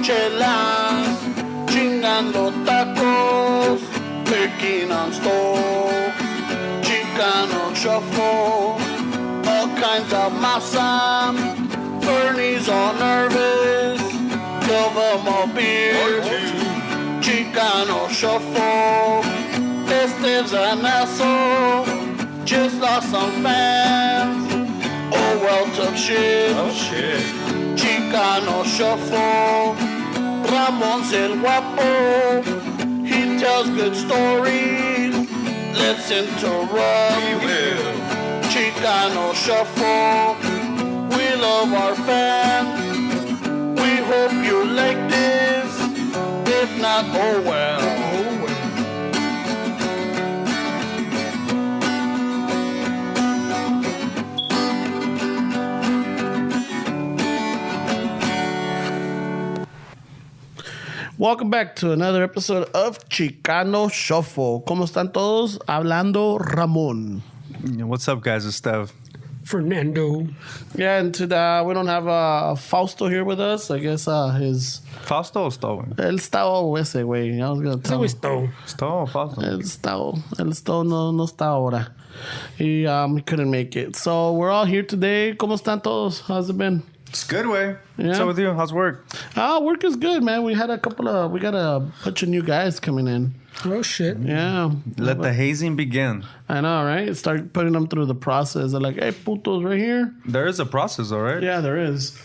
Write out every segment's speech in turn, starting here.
chelas, chingando tacos, picking on stove, Chicano shuffle, all kinds of masa, Bernie's all nervous, love 'em all beer, Chicano shuffle, Esteve's an asshole, just lost some fans, oh well, tough shit. Oh shit. Chicano shuffle, Ramon's el guapo, he tells good stories, let's interrupt. We will. Chicano shuffle, we love our fans, we hope you like this, if not, oh well. Welcome back to another episode of Chicano Shuffle. ¿Cómo están todos? Hablando Ramon. What's up, guys? It's Steph. Fernando. Yeah, and today we don't have Fausto here with us. I guess his... Fausto o Sto? El Stao ese, güey. I was going to tell him. Sto o Fausto? El Stao no está ahora. He couldn't make it. So we're all here today. ¿Cómo están todos? How's it been? It's good, way. Yeah. What's up with you? How's work? Work is good, man. We got a bunch of new guys coming in. Oh, shit. Yeah. Let the hazing begin. I know, right? Start putting them through the process. They're like, hey, putos, right here. There is a process, all right? Yeah, there is.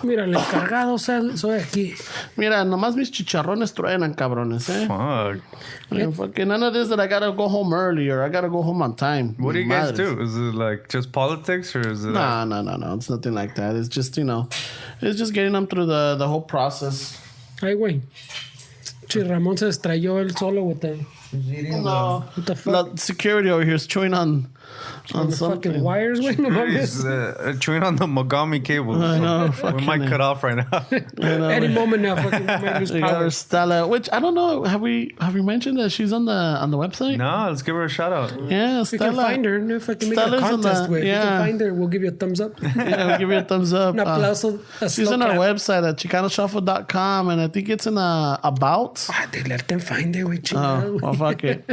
Mira, el encargado soy aquí. Mira, nomás mis chicharrones truenan, cabrones, eh? Fuck. Like, fucking none of this that I gotta go home early or I gotta go home on time. What do you guys do? Is it like just politics or is it... No. It's nothing like that. It's just, it's just getting them through the whole process. Ay, güey. Che, Ramón se estrelló él solo with the... No. What the fuck? The security over here is chewing on the something. fucking wires, güey. No He's mames. chewing on the Mogami cables. I know. We might cut off right now. Any moment now, fucking might lose We got power. her Stella, which I don't know. Have we mentioned that she's on the website? No, let's give her a shout out. Yeah, If you can Stella. find her, no, if I can make Stella's a on contest the- with. If you yeah. can find her, we'll give you a thumbs up. Yeah, we'll give you a thumbs up. Un aplauso. A She's slow on our clap. website at ChicanoShuffle.com, and I think it's in About. Ah, de let them find her, güey. Oh, chingado. well, fuck it.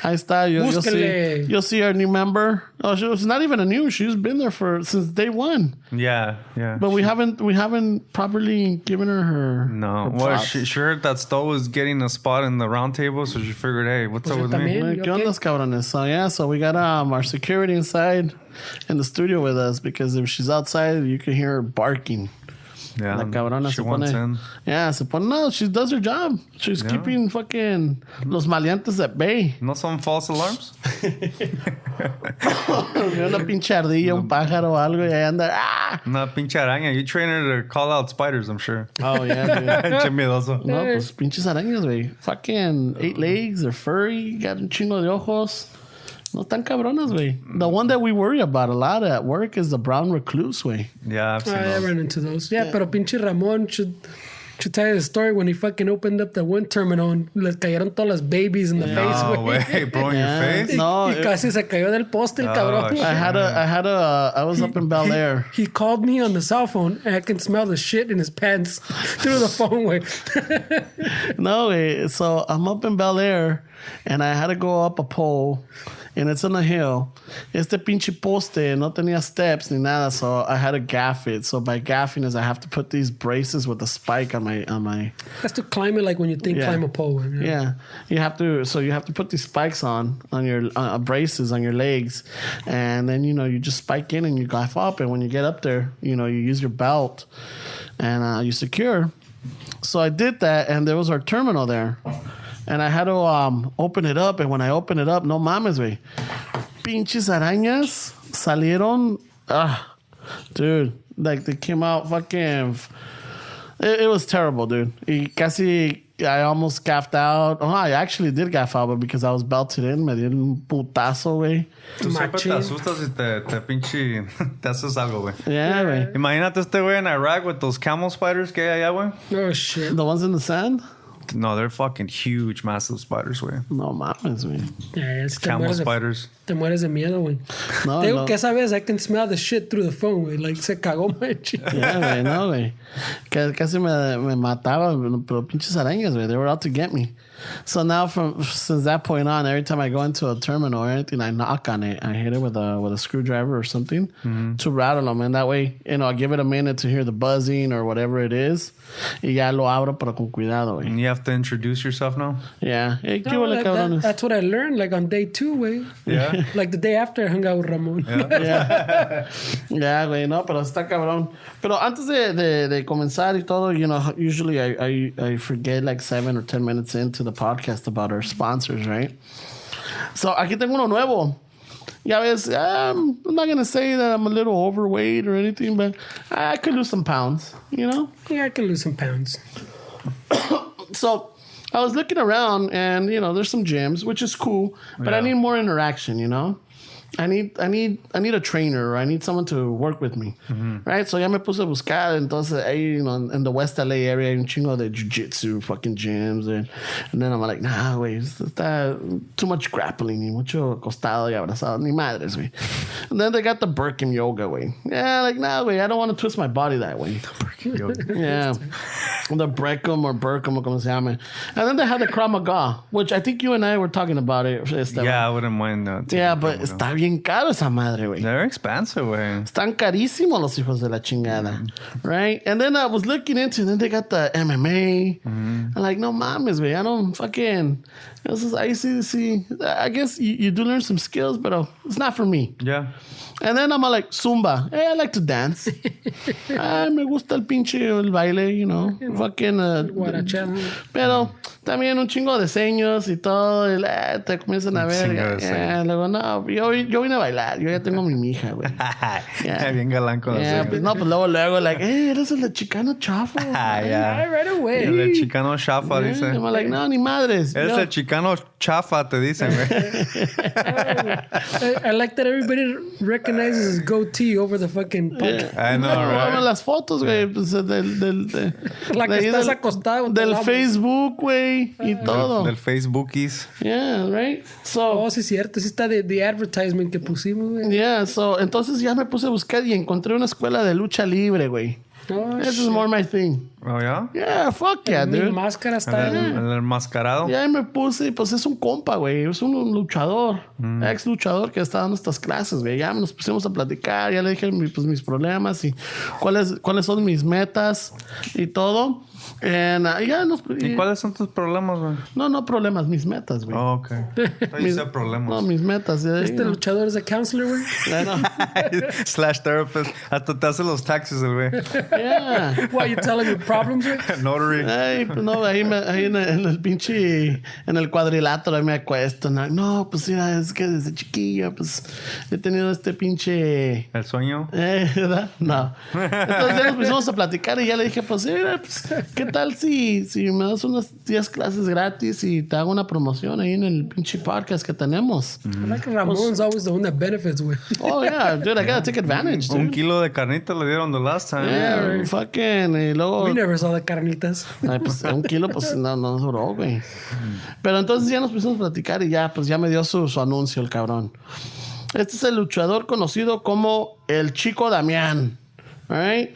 Ahí está. Búsquenle. You'll see our new member. Oh, she's not even a new. She's been there since day one. Yeah. But we haven't properly given her No. her Well, props. she heard that Sto was getting a spot in the round table, so she figured, hey, what's up with me? también. ¿Qué ondas, cabrones? So yeah, so we got our security inside in the studio with us because if she's outside, you can hear her barking. Yeah, La cabrona she se wants pone. in. Yeah, se pone. No, she does her job. She's Yeah. keeping fucking los maleantes at bay. No son false alarms? Una pinche ardilla, un pájaro o algo y ahí anda. ¡Ah! Una pinche araña. You train her to call out spiders, I'm sure. Oh, yeah, dude. Pinche miedoso. No, pues pinches arañas, güey. Fucking 8 legs, they're furry, got un chingo de ojos. No tan cabronas, güey. The one that we worry about a lot at work is the brown recluse, güey. Yeah, I've seen I those. ran into those. Yeah, pero pinche Ramón should tell you the story when he fucking opened up the wind terminal and le cayeron todas las babies in the face, No güey. way, bro, in Yeah. your face? No, Y casi se cayó del poste el cabrón. shit. I was up in Bel Air. He called me on the cell phone and I can smell the shit in his pants through the phone, güey. No, güey. So I'm up in Bel Air and I had to go up a pole. And it's on a hill. Este pinche poste no tenía steps ni nada, so I had to gaff it. So by gaffing is I have to put these braces with a spike on my. Has to climb it like when you think Yeah. climb a pole. Güey. Yeah, you have to put these spikes on your braces on your legs, and then you just spike in and you gaff up, and when you get up there, you use your belt and you secure. So I did that, and there was our terminal there. And I had to open it up. And when I opened it up, no mames, güey. Pinches arañas salieron. Dude. Like, they came out fucking... It was terrible, dude. I almost gaffed out. Oh, I actually did gaff out, but because I was belted in, me dieron un putazo, güey. Tú siempre te Machín. asustas y te pinche... te haces algo, güey. Yeah, güey. Imagínate este güey en Iraq with those camel spiders que hay allá, güey. Oh, shit. The ones in the sand? No, they're fucking huge, massive spiders, güey. No mames, güey. Yeah, si Camel spiders. Te mueres de miedo, güey. No, Te digo no. que esa vez I can smell the shit through the phone, güey. Like, se cagó, machi. Yeah, güey, no, güey. Casi me mataba, pero pinches arañas, güey. They were out to get me. So now, since that point on, every time I go into a terminal or anything, I knock on it. I hit it with a screwdriver or something to rattle them. And that way, I give it a minute to hear the buzzing or whatever it is. Y ya lo abro, pero con cuidado, güey. And you have to introduce yourself now? Yeah. Hey, ¿qué No, huele, cabrones? that's what I learned, like, on day 2, güey. Yeah. Like, the day after I hung out with Ramon. Yeah. Ya, güey, no, pero está cabrón. Pero antes de comenzar y todo, usually I forget like 7 or 10 minutes into the podcast about our sponsors, right? So, aquí tengo uno nuevo. Ya ves, I'm not going to say that I'm a little overweight or anything, but I could lose some pounds, Yeah, I can lose some pounds. So, I was looking around and, there's some gyms, which is cool, but I Yeah. need more interaction, I need a trainer or I need someone to work with me, right? So ya me puse a buscar, entonces ahí, in the West LA area hay un chingo de jiu-jitsu fucking gyms, and then I'm like, nah, güey, está too much grappling y mucho costado y abrazado, ni madres, güey. And then they got the Birkin yoga, güey. Yeah, like, nah, güey, I don't want to twist my body that way. Yeah. The Breckham or Burkham or como se llame. And then they had the Krav Maga, which I think you and I were talking about it. Esteban. Yeah, I wouldn't mind that. Yeah, but está bien caro esa madre, güey. They're expensive, güey. Están carísimos los hijos de la chingada. Right? And then I was looking into it, and then they got the MMA. I'm like, no mames, güey. I don't fucking... I guess you do learn some skills, but it's not for me. Yeah. And then I'm like, Zumba. Hey, I like to dance. Me gusta el pinche el baile, fucking... Guarachada. Pero también un chingo de seños y todo. Y te comienzan a ver. chingo de seños. Luego, no, yo vine a bailar. Yo ya tengo mi mija, güey. Yeah. Bien galán con los Pues, no, pues luego, like, hey, eres el de Chicano chafo. Yeah. Right away. El Chicano chafa, dice. I'm like, no, ni madres. Eres el Chicano chafa, te dicen, güey. I like that everybody recognizes his goatee over the fucking podcast. I know, right? Las fotos, güey, pues, La que estás acostado. del Facebook, güey, y todo. Del Facebookies. Yeah, right? So, Oh, sí, cierto. Sí está de advertisement que pusimos, güey. yeah, so, entonces ya me puse a buscar y encontré una escuela de lucha libre, güey. Oh, This is more my thing. Oh, yeah? Yeah, fuck yeah, Mi dude. máscara está... El enmascarado. Ya me puse, pues es un compa, güey. Es un luchador, ex luchador que está dando estas clases, güey. Ya nos pusimos a platicar, ya le dije mis problemas y cuáles son mis metas y todo. ¿Y cuáles son tus problemas, güey? No problemas, mis metas, güey. Oh, ok. Dice problemas. No, mis metas. luchador es a counselor, güey. / therapist. Hasta te hace los taxis, el güey. Yeah. Why, you telling me problems, güey? Notary. Ay, pues no, ahí en el pinche, en el cuadrilátero ahí me acuesto. No, pues mira, es que desde chiquillo, pues he tenido este pinche... ¿El sueño? ¿Verdad? No. Entonces ya nos pusimos a platicar y ya le dije, pues mira, pues, ¿qué tal si me das unas 10 clases gratis y te hago una promoción ahí en el pinche podcast que tenemos? I like Ramon's always the one that benefits, güey. Oh, yeah, dude, I gotta take advantage, dude. Un kilo de carnita le dieron the last time. Yeah, fucking, y luego... We never saw the carnitas. Ay, pues un kilo, pues no duró, güey. Pero entonces ya nos pusimos a platicar y ya, pues ya me dio su anuncio el cabrón. Este es el luchador conocido como el Chico Damián. Right?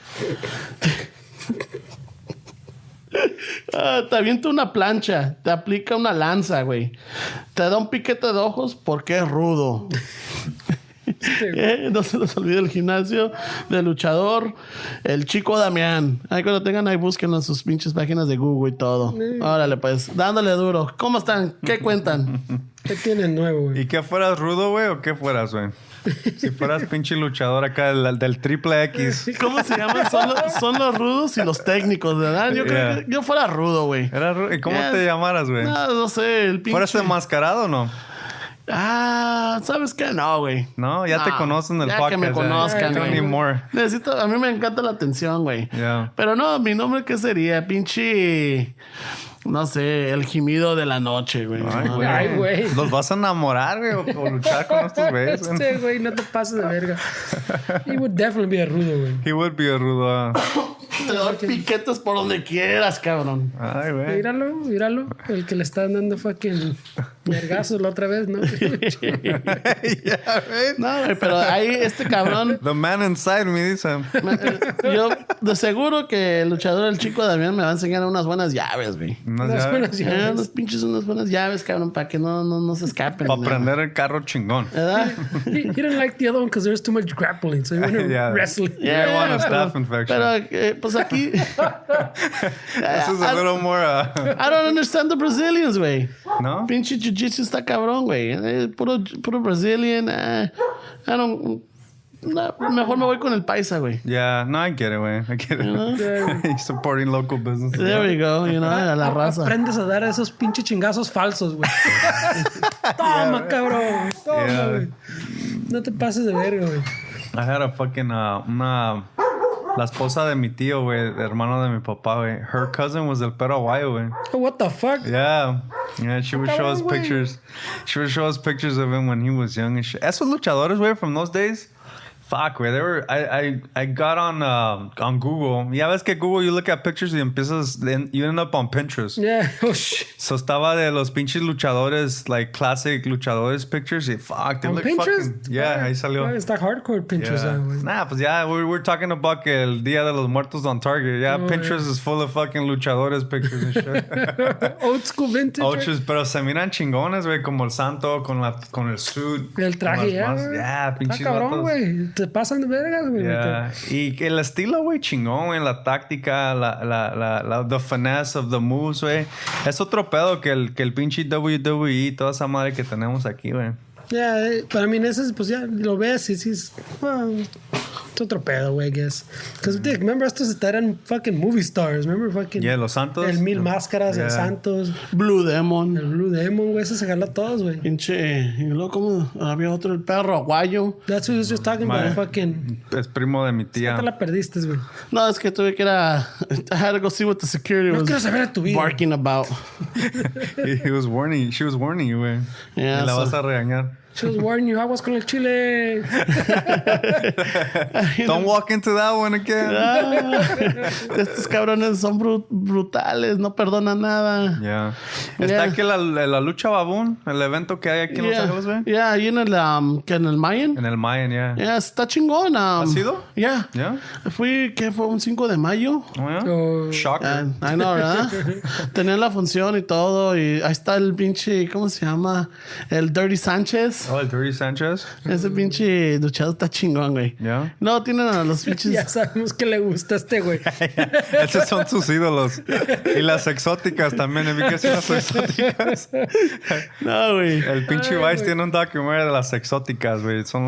Te avienta una plancha, te aplica una lanza, güey. Te da un piquete de ojos porque es rudo. No se les olvide el gimnasio del luchador, el Chico Damián. Ahí cuando tengan, ahí busquen en sus pinches páginas de Google y todo. Órale, pues, dándole duro. ¿Cómo están? ¿Qué cuentan? ¿Qué tienen nuevo, güey? ¿Y qué fueras rudo, güey, o qué fueras, güey? Si fueras pinche luchador acá del triple X. ¿Cómo se llaman? Son los rudos y los técnicos, ¿verdad? Yo creo que yo fuera rudo, güey. ¿Era rudo? ¿Y cómo te llamaras, güey? No sé, el pinche... ¿Fueras enmascarado o no? ¿Sabes qué? No, güey. No, ya te conocen el ya podcast. que me conozcan, No güey. anymore. A mí me encanta la atención, güey. Yeah. Pero no, mi nombre, ¿qué sería? Pinche... No sé, el gemido de la noche, güey. Ay, güey. ¿Los vas a enamorar, güey? O luchar con estos güeyes. Este, güey, no te pases de verga. He would definitely be a rudo, güey. He would be a rudo. te doy piquetes por donde quieras, cabrón. Ay, güey. Míralo. El que le estaban dando fucking vergazos la otra vez, ¿no? Ya, güey. No, güey, pero ahí este cabrón... The man inside me dice. Yo de seguro que el luchador, el chico Damián, me va a enseñar unas buenas llaves, güey. Unas buenas llaves. Unas buenas llaves, cabrón, para que no se escapen. Para prender el carro chingón. ¿Verdad? He didn't like the other one because there's too much grappling, so he went to Yeah. wrestling. Yeah, I want a staph infection. Pero, pues aquí... This is a little more... I don't understand the Brazilians, güey. ¿No? Pinche jiu-jitsu está cabrón, güey. Puro Brazilian. I don't... No, mejor me voy con el paisa, güey. Yeah, no, I get it, güey. I get it. He's supporting local businesses. There we go, a la raza. Aprendes a dar esos pinches chingazos falsos, güey. Toma, cabrón. Toma, güey. No te pases de verga, güey. I had a fucking... La esposa de mi tío, güey. Hermano de mi papá, güey. Her cousin was del Perú Aguayo, güey. Oh, what the fuck? Yeah. Yeah, she would show us Cabrón, güey. pictures. She would show us pictures of him when he was young and shit. Esos luchadores, güey, from those days... Fuck, güey. They were... I got on Google. Ya ves que Google, you look at pictures y empiezas... You end up on Pinterest. Yeah. Oh, shit. So estaba de los pinches luchadores, like classic luchadores pictures. Y fuck, they On look Pinterest? fucking... Yeah, ahí salió. Está hardcore Pinterest, Yeah. güey. Nah, pues ya, we're talking about que el Día de los Muertos on Target. Yeah, Pinterest is full of fucking luchadores pictures and shit. Old school vintage. Ochos, pero se miran chingones, güey, como el santo con el suit. El traje, con las ya, más- güey. Yeah, pinches Está cabrón, vatos. güey. Te pasan de vergas, güey. Yeah. Y que el estilo, güey, chingón, güey, la táctica, the finesse of the moves, güey. Es otro pedo que el pinche WWE, toda esa madre que tenemos aquí, güey. Ya, para mí, ese es, pues ya lo ves y sí es. Well, es otro pedo, güey, I guess. Because, remember, estos eran fucking movie stars. Remember, fucking. Yeah, los Santos. El Mil Máscaras, Yeah. el Santos, Blue Demon. el Blue Demon, güey. Ese se jaló a todos, güey. Pinche... Y luego, como había otro, el perro aguayo. That's what I was just talking about. Fucking. Es primo de mi Ya tía. te la perdiste, güey. No, es que tuve que ir a... I had to go see what the security No was quiero saber de tu vida. barking about. She was warning you, güey. Yeah, y la so- vas a regañar. She was warning you, aguas con el chile. Don't walk into that one again. Estos cabrones son brutales, no perdonan nada. Yeah. Está aquí la lucha babún, el evento que hay aquí en Los Ángeles, güey. Yeah, ahí en el Mayan. En el Mayan, yeah. Yeah, está chingón. ¿Has ido? Yeah. Yeah. Fue un 5 de mayo. Oh, yeah? So, Shocker. I know, ¿verdad? Tenían la función y todo. Y ahí está el pinche, ¿cómo se llama? El Dirty Sánchez. Oh, el Dirty Sanchez. Ese pinche luchador está chingón, güey. Yeah. No, tienen a los pinches... ya sabemos que le gusta a este, güey. Esos son sus ídolos. Y las exóticas también. ¿Vi que son las exóticas? No, güey. El pinche Vice tiene un documentario de las exóticas, güey. Son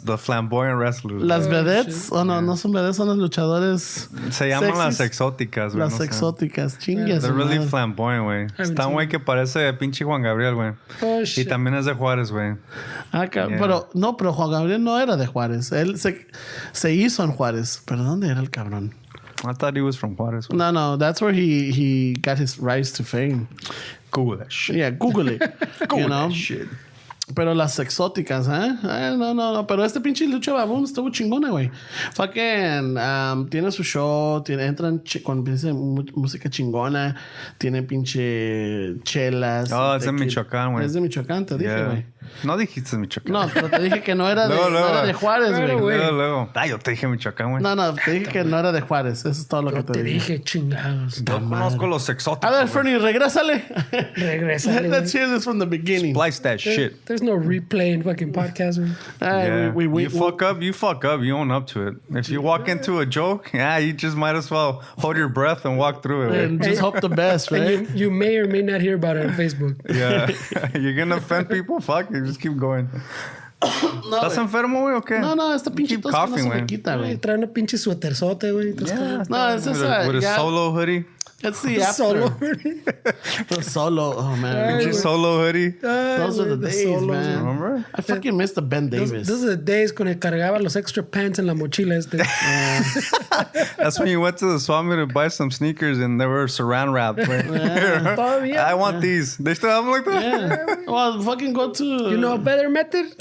the flamboyant wrestlers. Las Oh, vedettes, no son vedettes, son los luchadores. Se llaman sexys. las exóticas, güey. Las no sé. exóticas, chingas. They're really flamboyant, güey. Está un güey que parece pinche Juan Gabriel, güey. Oh, Y shit. también es de Juárez, güey. Yeah. Yeah. Pero Juan Gabriel no era de Juárez. Él se hizo en Juárez. ¿Pero dónde era el cabrón? I thought he was from Juárez. güey. No, that's where he got his rise to fame. Google that shit. Yeah, Google it. Google you know? that shit. Pero las exóticas, ¿eh? No. Pero este pinche lucha babón estuvo chingona, güey. Fucking tiene su show, entran con pinche música chingona, tiene pinche chelas. Oh, es de tequila. Michoacán, güey. Es de Michoacán, te dije, Yeah. güey. No dijiste Michoacán. No, pero te dije que no era, Luego, no era de Juárez, Claro, güey. güey. Luego. Ay, yo te dije Michoacán, güey. No, te dije que no era de Juárez. Eso es todo lo que Te dije, chingados. Yo conozco los exóticos. A ver, güey. Fernie, regrésale. Regrésale, Let's güey. hear this from the beginning. Splice that shit. There's no replay in fucking podcast, güey. Yeah. We you fuck up, you own up to it. If you walk into a joke, you just might as well hold your breath and walk through it. and just hope the best, right? And you may or may not hear about it on Facebook. Yeah. You're gonna offend people? Fuck it, just keep going. ¿Estás enfermo, güey, o qué? No, esta pinche Keep tos que no coughing, se me güey. quita, Güey, güey. trae una pinche suéterzote, güey. No, es esa. With a ya- solo hoodie. It's the after. Solo. The solo. Oh, man. Ay, Pinche güey. solo hoodie. Those are the days, solos, man. Remember? I fucking miss the Ben Davis. Those are the days cuando cargaba los extra pants en la mochila este. That's when you went to the swap meet to buy some sneakers and they were saran wrapped. Right? Todavía. I want these. They still have them like that? Yeah. Well, fucking go to... You know a better method?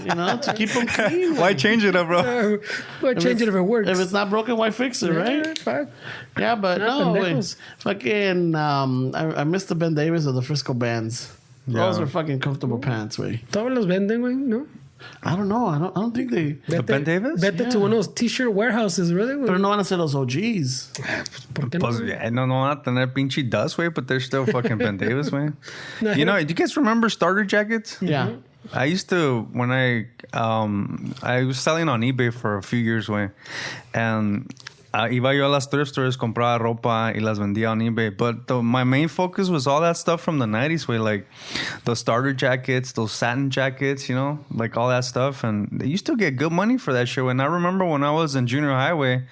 You know, to keep them clean. Why change it up, bro? Why change it if it works? If it's not broken, why fix it, right? Fuck. Yeah, but Not no, pendejos. fucking, I missed the Ben Davis of the Frisco bands. Those Yeah. are fucking comfortable pants, way. Todos los venden, güey, ¿no? I don't know. I don't think they. The Ben Davis? Vete to one of those t-shirt warehouses, really, güey. Pero no van a ser los OGs. ¿Por qué no? Pues, yeah, no van a tener pinche dust, way, but they're still fucking Ben Davis, way. You know, do you guys remember starter jackets? Yeah. I used to when I was selling on eBay for a few years, way, and iba yo a las thrift stores, compraba ropa y las vendía on eBay. But my main focus was all that stuff from the 90s, way, like those starter jackets, those satin jackets, you know, like all that stuff. And they used to get good money for that shit. And I remember when I was in junior high, way,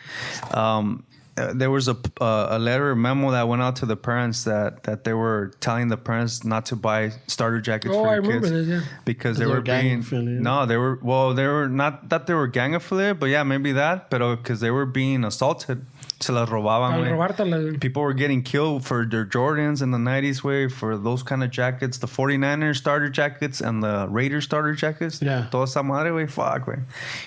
there was a letter or memo that went out to the parents that they were telling the parents not to buy starter jackets for I their remember kids that, yeah. because they They were were gang being affiliated. no, they were not that they were gang affiliated, but yeah, maybe that, pero because they were being assaulted. Se las robaban, Al güey. robártela, güey. People were getting killed for their Jordans in the 90s, way, for those kind of jackets. The 49ers starter jackets and the Raiders starter jackets. Yeah. Toda esa madre, way. Fuck, way.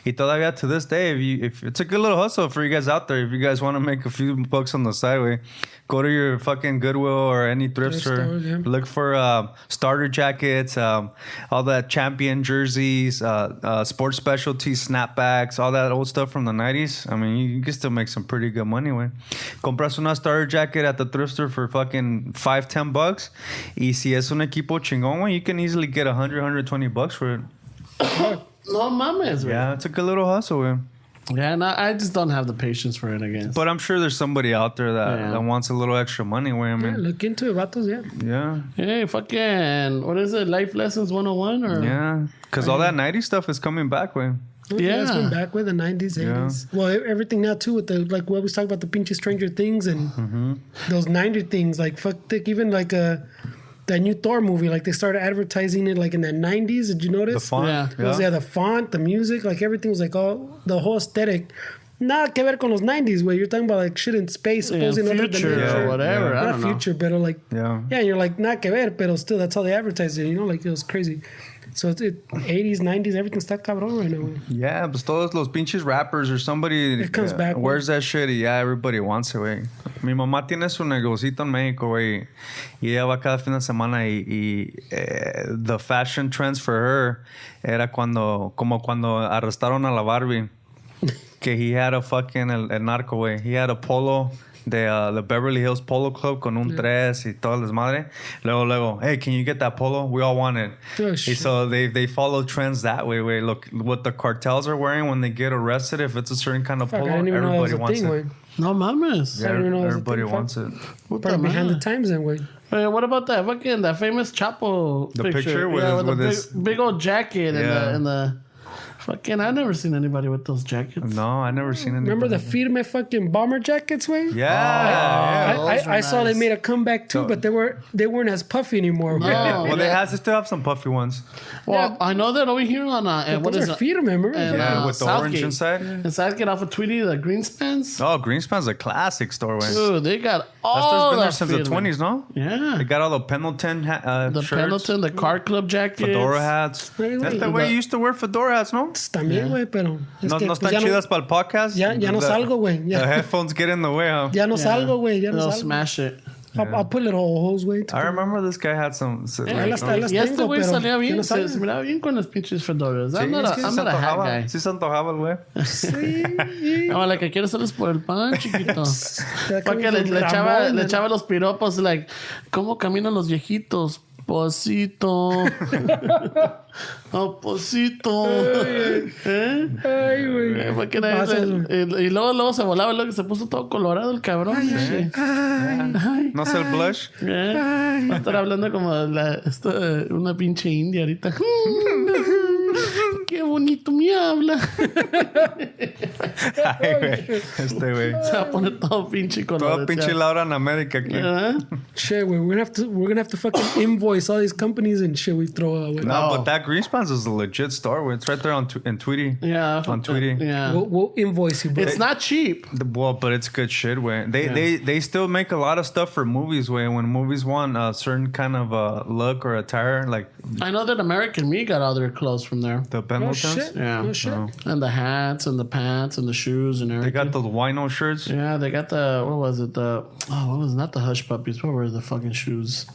Y todavía to this day, if it's a good little hustle for you guys out there, if you guys want to make a few bucks on the side, way, go to your fucking Goodwill or any thrift store. Store, yeah. Look for starter jackets, all that champion jerseys, sports specialties, snapbacks, all that old stuff from the 90s. I mean, you can still make some pretty good money, güey. Compras una starter jacket at the thrift store for fucking $5-10. Y si es un equipo chingón, güey, you can easily get $100-120 for it. No mames, güey. Yeah, it's a good little hustle, güey. Yeah, no, I just don't have the patience for it, I guess. But I'm sure there's somebody out there that wants a little extra money, güey. I Yeah, mean, look into it, vatos, yeah. yeah. Hey, fucking, what is it? Life Lessons 101? Or? Yeah. Because all that 90s stuff is coming back, güey. Yeah. It's been back with the 90s, 80s. Well, everything now, too, with the, like, what we was talking about, the pinche Stranger Things and those 90s things. Like, fuck, even like that new Thor movie, like, they started advertising it, like, in the 90s. Did you notice? The font. Yeah. It was, the font, the music, like, everything was, like, all, the whole aesthetic. Nada que ver con los 90s, where you're talking about, like, shit in space, supposing other future dimension. or whatever. I Not don't know. future, but like, Yeah. and you're like, not que ver, pero still, that's how they advertise it, you know, like, it was crazy. So it's 80s, 90s, everything está cabrón right now, güey. Yeah, pues todos los pinches rappers or somebody It comes back, wears that shit y ya everybody wants it, güey. Mi mamá tiene su negocito en México, güey. Y ella va cada fin de semana y the fashion trends for her era como cuando arrestaron a la Barbie. Que he had a fucking el narco, güey. He had a polo the Beverly Hills Polo Club con un tres y todo el desmadre. Luego, hey, can you get that polo? We all want it. Oh, And shit. so they follow trends that way. Look, what the cartels are wearing when they get arrested, if it's a certain kind of Fuck, I polo, didn't even know that was everybody a wants thing, it. güey. No mames. Yeah, I didn't know it was a everybody thing, wants it. Puta Probably behind the madre. times then, güey. Hey, what about that famous Chapo The picture with yeah, his- with with the big old jacket Yeah. and the fucking. I've never seen anybody with those jackets. No, I never seen anybody. Remember the Firme fucking bomber jackets, güey? Yeah. those I were saw they nice. made a comeback too, but they weren't as puffy anymore. No. güey. Yeah. Well, yeah. they still have some puffy ones. Well, I know that over here on what Those is are it? Firme, remember? And, Yeah, with the orange Southgate. inside. Inside, get off of Tweety, the Greenspans. Oh, Greenspan's a classic store, way. Dude, they got That's all been there that since the Firme. 20s, no? Yeah. They got all the Pendleton The shirts, Pendleton, the car club jackets. fedora hats. Hey, That's güey. the way you used to wear fedora hats, no? También, güey, pero... es No, que, no pues, están chidas para el podcast. ya no salgo, güey. The Ya, headphones get in the way, huh? ya no salgo, güey. Ya no They'll salgo. smash it. I'll put little holes, güey. I remember this guy had some. ahí las Y este tengo, güey pero salía ya bien, no se salen. miraba bien con las pinches fedoras. I'm Sí, not es que a, I'm se not a hat antojaba. guy. Sí se antojaba el güey. Sí. No, la que quieres hacerles por el pan, chiquito. Ya Porque como le Ramón, echaba los piropos, like, ¿cómo caminan los viejitos? Posito. Oh, posito. ¿Eh? Ay, güey. Porque era Pasas, y luego se volaba, luego se puso todo colorado el cabrón. Sí. Ay. No sé el blush. Va a estar hablando como una pinche india ahorita. Qué bonito me habla. Ay, güey. Este güey. Se va a poner todo pinche color. Todo pinche Laura en América aquí. Shit, we're gonna have to fucking invoice all these companies and shit we throw out. No, but that Greenspan's is a legit store. Where it's right there on in Tweety. Yeah. On Tweety. Yeah. We'll invoice you, bro. It's not cheap. Well, but it's good shit, way. They still make a lot of stuff for movies, way. When movies want a certain kind of look or attire, like I know that American Me got all their clothes from there. the Oh Pendletons. shit! Yeah. Oh shit! And the hats and the pants and the shoes and everything. They got the wino shirts. Yeah, they got the, what was it? What was it? Not the Hush Puppies. What were the fucking shoes?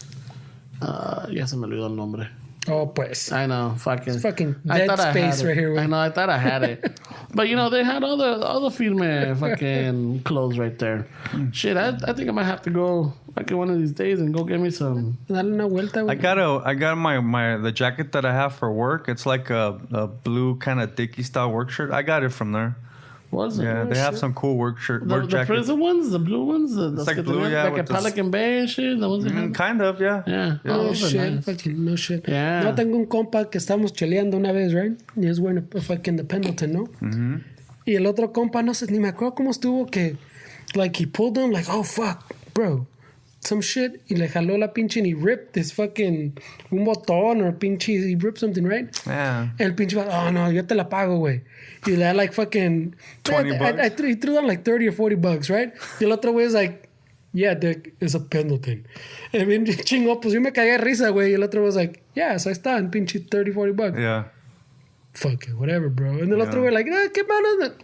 Ya se me olvidó el nombre. Oh pues. I know, fucking. It's fucking I dead thought I space had it. right here. I know, I thought I had it. But you know, they had all the firme fucking clothes right there. Shit, I think I might have to go fucking one of these days and go get me some. Dale una vuelta, I güey. got my the jacket that I have for work. It's like a blue kind of dicky style work shirt. I got it from there. Was it? Yeah, they have some cool work The jackets. prison ones, the blue ones, It's like blue, yeah, like a with the Pelican Bay and shit. The ones they have. Kind of, yeah. Yeah. No those are shit, nice. fucking no shit. Yeah. No, tengo un compa que estamos cheleando una vez, right? Y es bueno, fucking the Pendleton, ¿no? Y el otro compa, no sé, ni me acuerdo cómo estuvo que, like, he pulled them, like, oh, fuck, bro. Some shit, y le jaló la pinche and he ripped this fucking, un botón or pinche, he ripped something, right? Yeah. El pinche, oh, no, yo te la pago, güey. Y le da like fucking, $20. he threw down like 30 or 40 bucks, right? Y el otro güey es like, yeah, Dick, it's a Pendleton. And bien chingó, pues yo me cagué de risa, güey. Y el otro was like, yeah, so ahí está, en pinche 30, 40 bucks. Yeah. Fuck it, whatever, bro. And el otro güey like, qué malo.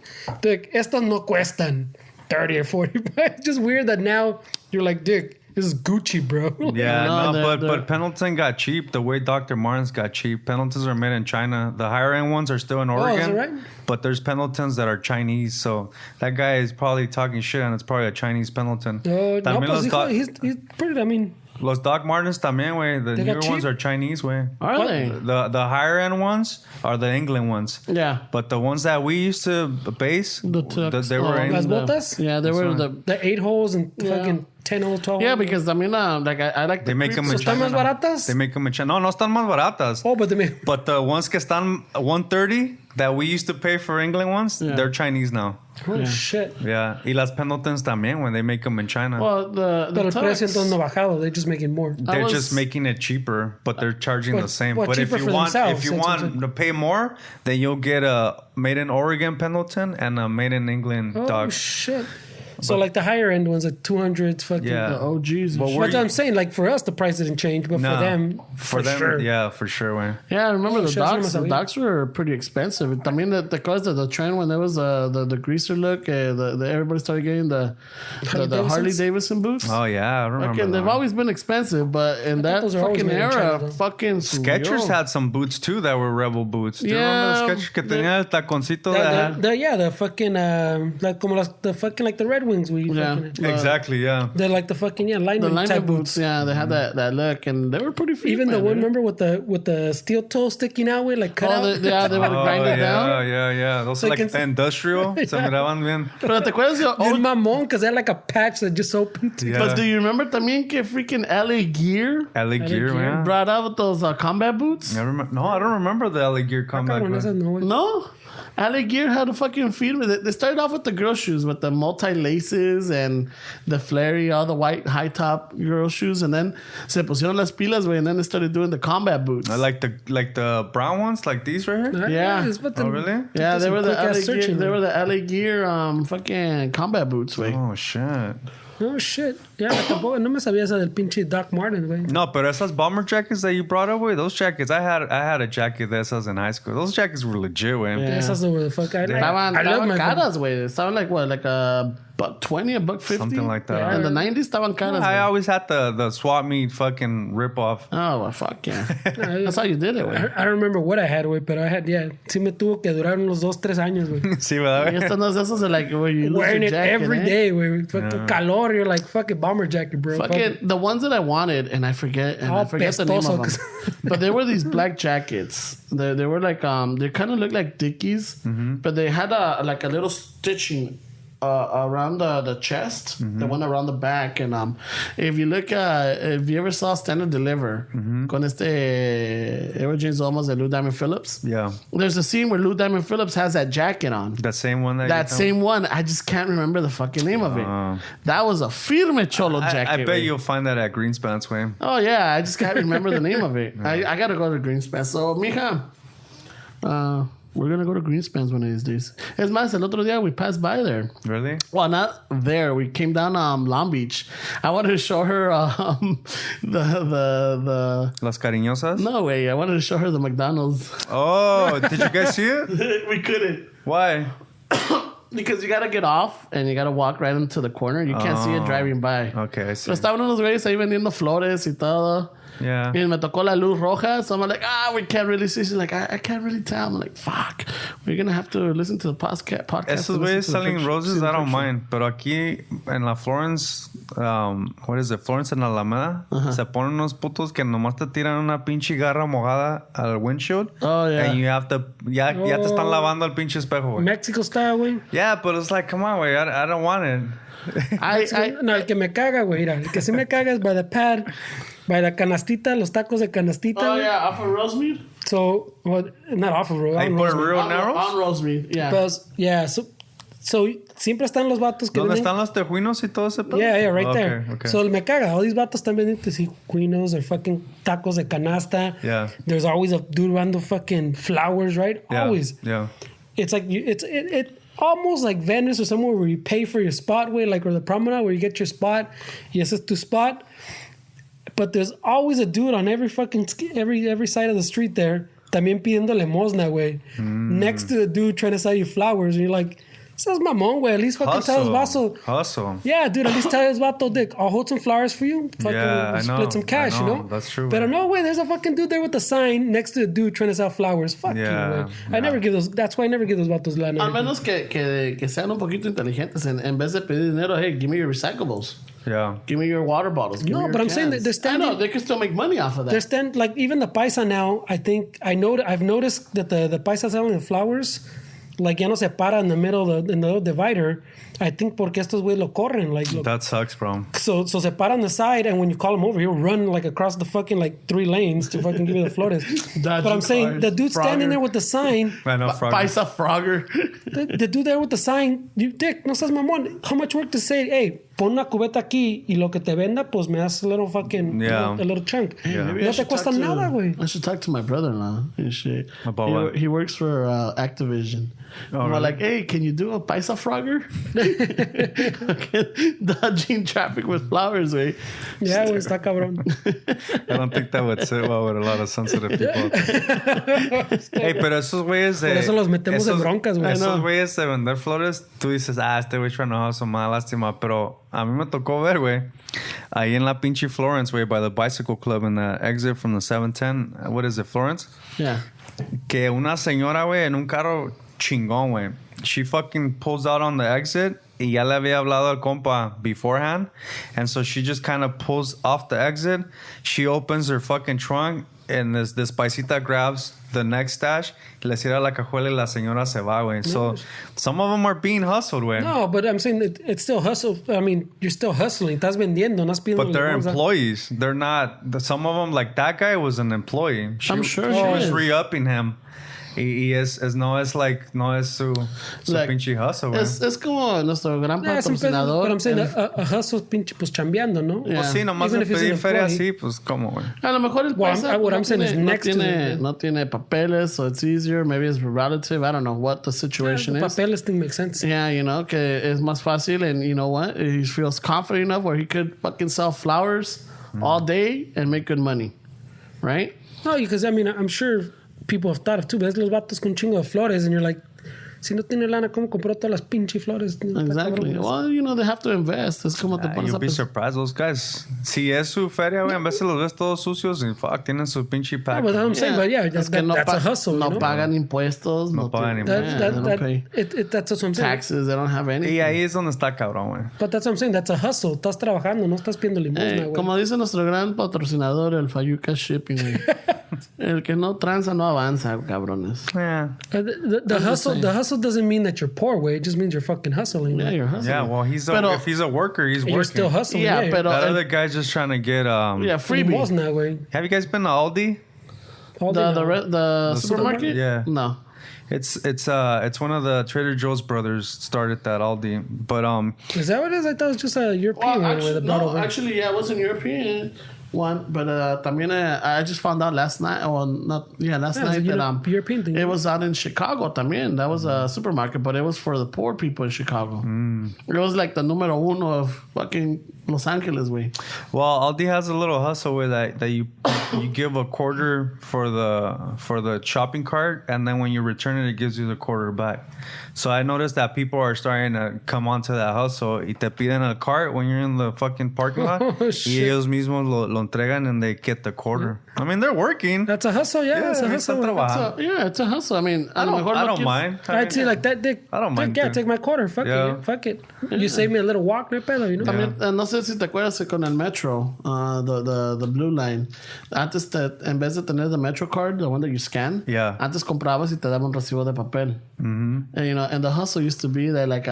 Dick, estos no cuestan 30 or 40 bucks. It's just weird that now you're like, Dick, this is Gucci, bro. Yeah, No, but Pendleton got cheap the way Dr. Martens got cheap. Pendletons are made in China. The higher end ones are still in Oregon. is it right? But there's Pendletons that are Chinese. So that guy is probably talking shit and it's probably a Chinese Pendleton. No, También pues los, he's pretty, I mean, los Doc Martens también, güey. The They got newer ones cheap? are Chinese, güey. Are they? The higher end ones are the England ones. Yeah. But the ones that we used to base, The tux. they were las in botas, Yeah, they were the. the 8 holes and fucking 10 holes, 12 Yeah, holes. because I mean, like I like They make them in ¿Están China. más now. baratas? They make them in China. No están más baratas. Oh, but they make... But the ones que están 130 that we used to pay for England ones, Yeah. they're Chinese now. Oh, Yeah. shit. Yeah. Y las Pendletons también when they make them in China. Well, the Pero el tux. precio entonces no ha bajado. They're just making more. They're was- just making it cheaper, but they're charging Well, the same. well, But if cheaper you for want, themselves, if you that's what I'm want to pay more, then you'll get a made in Oregon Pendleton and a made in England Oh, dog. shit. So, like, the higher end ones, like 200s, fucking... Yeah. The OGs. and But shit. we're- That's what I'm saying. Like, for us, the price didn't change, but No. for them, For them, sure. yeah, for sure, man. Yeah, I remember Oh, the shit, eso no docs. The sabía. docs were pretty expensive. I mean, the cause of the trend when there was the greaser look, the everybody started getting the Harley Davidson boots. Oh yeah, I remember. Fucking, they've that. always been expensive, but in that those are always fucking made in China, era, though. fucking Skechers had some boots too that were rebel boots. Do you Yeah, remember the Skechers que the- tenía el taconcito that had? The fucking, like, como the fucking, like, the Red Wings we Yeah. fucking... Exactly, yeah. They're like the fucking, the lineman lineman type boots. Yeah, they had that look, and they were pretty. Even the man, one, dude. remember, with the steel toe sticking out with, like, cut out? They would grind it down. Yeah. Those Like like it's- industrial. Se miraban bien. Pero te acuerdas de Bien mamón, because they had, like, a patch that just opened. Yeah. But do you remember también que freaking LA Gear LA Gear, Gear. man. brought out with those combat boots? I remember, no, I don't remember the LA Gear comeback. Cabrón, esas man. no, güey. No. LA Gear had a fucking feed with it. They started off with the girl shoes with the multi laces and the flary, all the white high top girl shoes, and then se pusieron las pilas, güey, and then they started doing the combat boots. I like the brown ones, like these right here. Yeah. It's what the- Oh, really? Yeah, they were the quick-ass LA Gear. searching, They man. were the LA Gear fucking combat boots, güey. Oh shit. Oh, shit. Yeah, tampoco, no me sabía esa del pinche Doc Martens, güey. No, but esas bomber jackets that you brought up, way those jackets. I had a jacket de esas in high school. Those jackets were legit, way. Yeah. Esas were the fuck. I love Estaban my caras, güey. Estaban like what, like $1.20, $1.50? Something like that. Yeah, in the 90s estaban caras, I güey. always had the swap meet fucking rip off. Oh, well, fuck yeah. That's how you did it, güey. I don't remember what I had, güey, pero I had, yeah. Sí me tuvo que durar unos 2-3 años, güey. Sí, ¿verdad? Y estos no es esos de like where you lose Wearing your it jacket, every eh? day, güey. Fucking calor, you're like, fucking bomber jacket, bro. Fucking the ones that I wanted, and I forget the name pestoso, of them. But they were these black jackets. They were like they kind of look like Dickies, but they had a little stitching around the chest, the one around the back, and if you look if you ever saw Stand and Deliver con Edward James Olmos and Lou Diamond Phillips, there's a scene where Lou Diamond Phillips has that jacket on. That same one. That same one. I just can't remember the fucking name of it. That was a firme cholo jacket. I bet you'll find that at Greenspans, way. Oh yeah, I just can't remember the name of it. I gotta go to Greenspans. So, mija, we're gonna go to Greenspans one of these days. Es más, el otro día we passed by there. Really? Well, not there. We came down Long Beach. I wanted to show her the Las Cariñosas? No way. I wanted to show her the McDonald's. Oh, did you guys see it? We couldn't. Why? Because you gotta get off and you gotta walk right into the corner. You can't see it driving by. Okay, I see. Pero estaban unos güeyes ahí vendiendo flores y todo. Yeah. Y me tocó la luz roja, so I'm like, we can't really see. She's like, I can't really tell. I'm like, fuck, we're gonna have to listen to the podcast. Esos güeyes selling roses, I don't mind. Pero aquí en la Florence, what is it? Florence en Alameda, se ponen unos putos que nomás te tiran una pinche garra mojada al windshield. Oh, yeah. And you have to, ya te están lavando el pinche espejo, güey. Mexico style, güey. Yeah, but it's like, come on, güey, I don't want it. No, el que me caga, güey, mira. El que sí me caga es by the pad, by the canastita, los tacos de canastita. Oh, yeah, off of Rosemead? So, well, not off of Rosemead. Ahí por el Rio Narrows? On Rosemead, yeah. But, yeah, so siempre están los vatos que ¿Dónde venden... están los tejuinos y todo ese pedo? Yeah, right okay, there. Okay. So me caga. All these vatos están vendiendo tejuinos or fucking tacos de canasta. Yeah. There's always a dude vending fucking flowers, right? Yeah. Always. Yeah. It's like it almost like Venice or somewhere where you pay for your spot, way, like or the promenade where you get your spot. Yes, it's tu spot. But there's always a dude on every side of the street there, también pidiendo limosna, güey. Next to the dude trying to sell you flowers, and you're like, "This is mamón, güey. At least fucking tell his vato." Hustle. Yeah, dude. At least tell his vato, Dick, I'll hold some flowers for you. Fucking I know. split some cash, I you know. know. That's true. But no way. There's a fucking dude there with a sign next to the dude trying to sell flowers. Fuck you, güey. I never give those. That's why I never give those vatos lana. Al menos que sean un poquito inteligentes. En vez de pedir dinero, hey, give me your recyclables. Yeah. Give me your water bottles. Give me your but I'm cans. saying that they're standing. I know, they can still make money off of that. They're like even the Paisa now. I've noticed that the Paisa selling the flowers, like ya no se para in the middle of the divider. I think porque estos güey lo corren. That sucks, bro. So se para on the side, and when you call him over, he'll run like across the fucking like 3 lanes to fucking give you the flores. But I'm saying the dude standing there with the sign. I know, Frogger. Paisa Frogger. The dude there with the sign. You dick, no seas mamón. How much work to say, hey, pon una cubeta aquí y lo que te venda, pues me das a little fucking a little chunk. Yeah. No te cuesta nada, güey. I should talk to my brother-in-law and shit. About what? He works for Activision. I'm really? like, hey, can you do a Paisa Frogger? Dodging traffic with flowers, güey. Yeah, güey, está cabrón. I don't think that would sit well with a lot of sensitive people. Hey, pero esos güeyes de... Por eso los metemos en broncas, güey. Esos güeyes de vender flores, tú dices, este güey tranoso, mala lástima. Pero a mí me tocó ver, güey, ahí en la pinche Florence, güey, by the Bicycle Club in the exit from the 710. What is it, Florence? Yeah. Que una señora, güey, en un carro chingón, güey. She fucking pulls out on the exit y ya le había hablado al compa beforehand. And so she just kind of pulls off the exit. She opens her fucking trunk and this paisita grabs the next stash. Le cierra la cajuela y la señora se va, güey. So some of them are being hustled, güey. No, but I'm saying it's still hustle. I mean, you're still hustling. Estás vendiendo, no estás pidiendo. But they're employees. They're not. Some of them, like that guy was an employee. I'm sure she he was is. re-upping him. Y no es su pinche hustle, güey. Es como nuestro gran But patrocinador. I'm saying a hustle pinche pues chambeando, ¿no? Yeah. Pues sí, nomás Even de if he's an pedir feria employee. así, pues cómo, güey. A lo mejor el Well, paisa what I'm saying is next to no tiene papeles, so it's easier. Maybe it's relative. I don't know what the situation The is. papeles thing makes sense. Yeah, you know, que es más fácil, and you know what? He feels confident enough where he could fucking sell flowers all day and make good money, right? No, because I mean, I'm sure people have thought of too. Ves los vatos con chingo de flores, and you're like, si no tiene lana, ¿cómo compró todas las pinche flores? Exactly. Well, you know, they have to invest. Es como te pones You'll a be pensar. surprised, those guys. Si es su feria, güey, a veces los ves todos sucios y fuck, tienen su pinche Yeah, pack. but I'm saying, but yeah, Es que that's a hustle. no you know? pagan impuestos. No pagan tienen- impuestos. yeah, they don't pay That's what I'm saying. taxes. They don't have anything. Y ahí es donde está cabrón, güey. But that's what I'm saying. That's a hustle. Estás trabajando, no estás pidiendo limosna, güey. Como dice nuestro gran patrocinador, el Fayuca Shipping, güey. El que no tranza no avanza, cabrones. Yeah. The hustle doesn't mean that you're poor, way. It just means you're fucking hustling. Yeah, you're hustling. Yeah, well, if he's a worker, he's working. You're still hustling. Yeah, but that other guy's just trying to get freebie. Wasn't that way? Have you guys been to Aldi? The supermarket? Yeah. No. It's one of the Trader Joe's brothers started that Aldi, but Is that what it is? I thought it was just a European one with a bottle. Actually, yeah, it was an European one, but también I just found out last night, night that European thing. it was out in Chicago también. That was a supermarket, but it was for the poor people in Chicago. It was like the número uno of fucking Los Angeles, way. Well, Aldi has a little hustle with that you give a quarter for the shopping cart, and then when you return it gives you the quarter back. So I noticed that people are starting to come onto that hustle. Y te piden a cart when you're in the fucking parking lot. Oh, shit. Y ellos mismos lo entregan and they get the quarter. I mean, they're working. That's a hustle, yeah. It's a hustle. It's a hustle. I mean, I don't mind. I'd say like that. I don't mind. Yeah, take my quarter. Fuck it. You save me a little walk, no pedo, you know. También, no sé si te acuerdas con el metro, the blue line. Antes en vez de tener the metro card, the one that you scan. Yeah. Antes comprabas y te daban un recibo de papel. And and the hustle used to be that like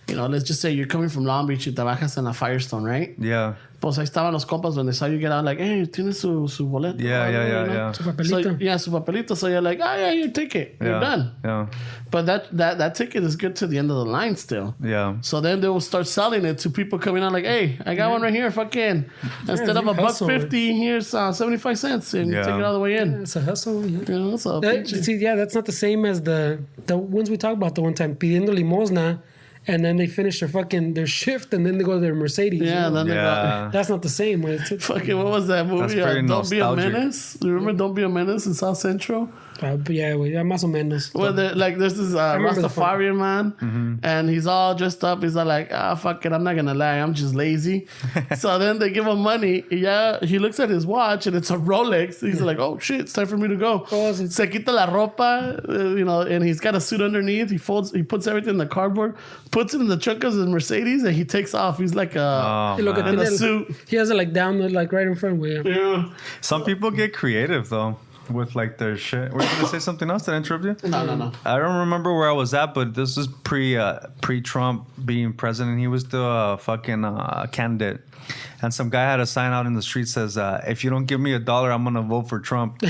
let's just say you're coming from Long Beach y te bajas en la Firestone, right? Yeah. Pues ahí estaban los compas when they saw you get out, like, hey, ¿tienes su boleto? Yeah. Su papelito. Su papelito. So you're like, your ticket. You're done. Yeah. But that ticket is good to the end of the line still. Yeah. So then they will start selling it to people coming out like, hey, I got one right here, fucking. Instead of $1.50, here's 75 cents, and you take it all the way in. Yeah, it's a hustle. Yeah. So that's not the same as the ones we talked about the one time, pidiendo limosna. And then they finish their shift, and then they go to their Mercedes. Yeah, then they go. That's not the same. Fucking, what was that movie? Don't nostalgic. Be a Menace. You remember Don't Be a Menace in South Central? Yeah, más o menos. Well, there's this Rastafarian man, and he's all dressed up. He's all like, fuck it, I'm not gonna lie, I'm just lazy. So then they give him money. Yeah, he looks at his watch, and it's a Rolex. He's like, oh shit, it's time for me to go. Se quita la ropa, and he's got a suit underneath. He puts everything in the cardboard, puts it in the trunk of his Mercedes, and he takes off. He's like in a suit. He has it like down, like right in front of him. Yeah. Some people get creative though with like their shit. Were you gonna say something else? Did I interrupt you? No. I don't remember where I was at, but this is pre-Trump being president. He was still a fucking candidate. And some guy had a sign out in the street says, if you don't give me $1, I'm going to vote for Trump. Y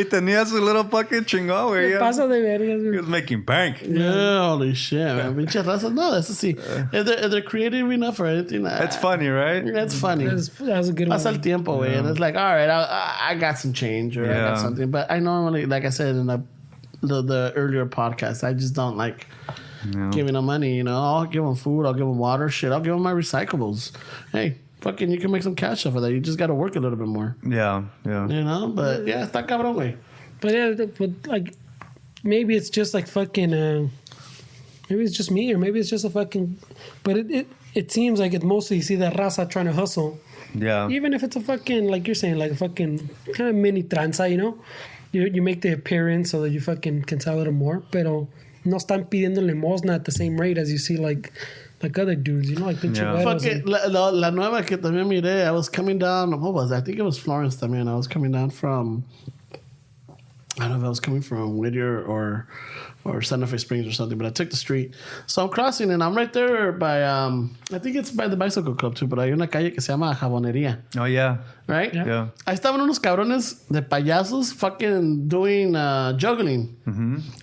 tenía su little fucking chingón, güey. He was making bank. Yeah, holy shit, man. Pinche raza. No, that's see. If they're creative enough or anything. It's funny, right? That's funny. That was a good one. Pasa el tiempo, güey. And it's like, all right, I got some change or I got something. But I normally, like I said in the earlier podcast, I just don't like... giving them money, I'll give them food, I'll give them water, shit, I'll give them my recyclables. Hey, fucking, you can make some cash off of that. You just got to work a little bit more. Yeah. But yeah, está cabrón, güey. But like, maybe it's just like fucking, maybe it's just me, or maybe it's just a fucking, but it seems like it mostly you see that raza trying to hustle. Yeah. Even if it's a fucking, like you're saying, like a fucking kind of mini tranza, You make the appearance so that you fucking can sell a little more, pero no están pidiendo limosna at the same rate as you see like other dudes, like pinche güeros. La nueva que también miré, I was coming down, what was it? I think it was Florence también. I was coming down from, I don't know if I was coming from Whittier or Santa Fe Springs or something, but I took the street. So I'm crossing and I'm right there by, I think it's by the bicycle club too, but hay una calle que se llama Jabonería. Oh, yeah. Right? Yeah. Ahí estaban unos cabrones de payasos fucking doing juggling.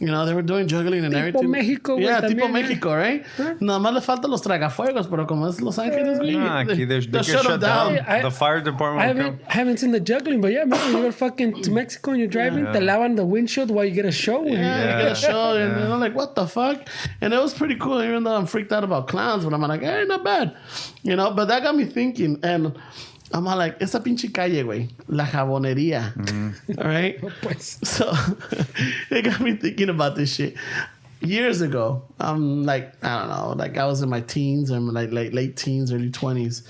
They were doing juggling and everything. Tipo México, yeah, también, tipo México, right? Nada más le faltan los tragafuegos, pero como es Los Ángeles, they shut them down. The fire department. I haven't seen the juggling, but yeah, man, you go fucking to Mexico and you're driving, te lavan the windshield while you get a show. You get a show, and I'm like, what the fuck? And it was pretty cool, even though I'm freaked out about clowns, but I'm like, hey, not bad. But that got me thinking, and I'm all like, esa pinche calle, güey, la jabonería. All right? So it got me thinking about this shit. Years ago, I'm like, I don't know, like I was in my teens or like late teens, early 20s.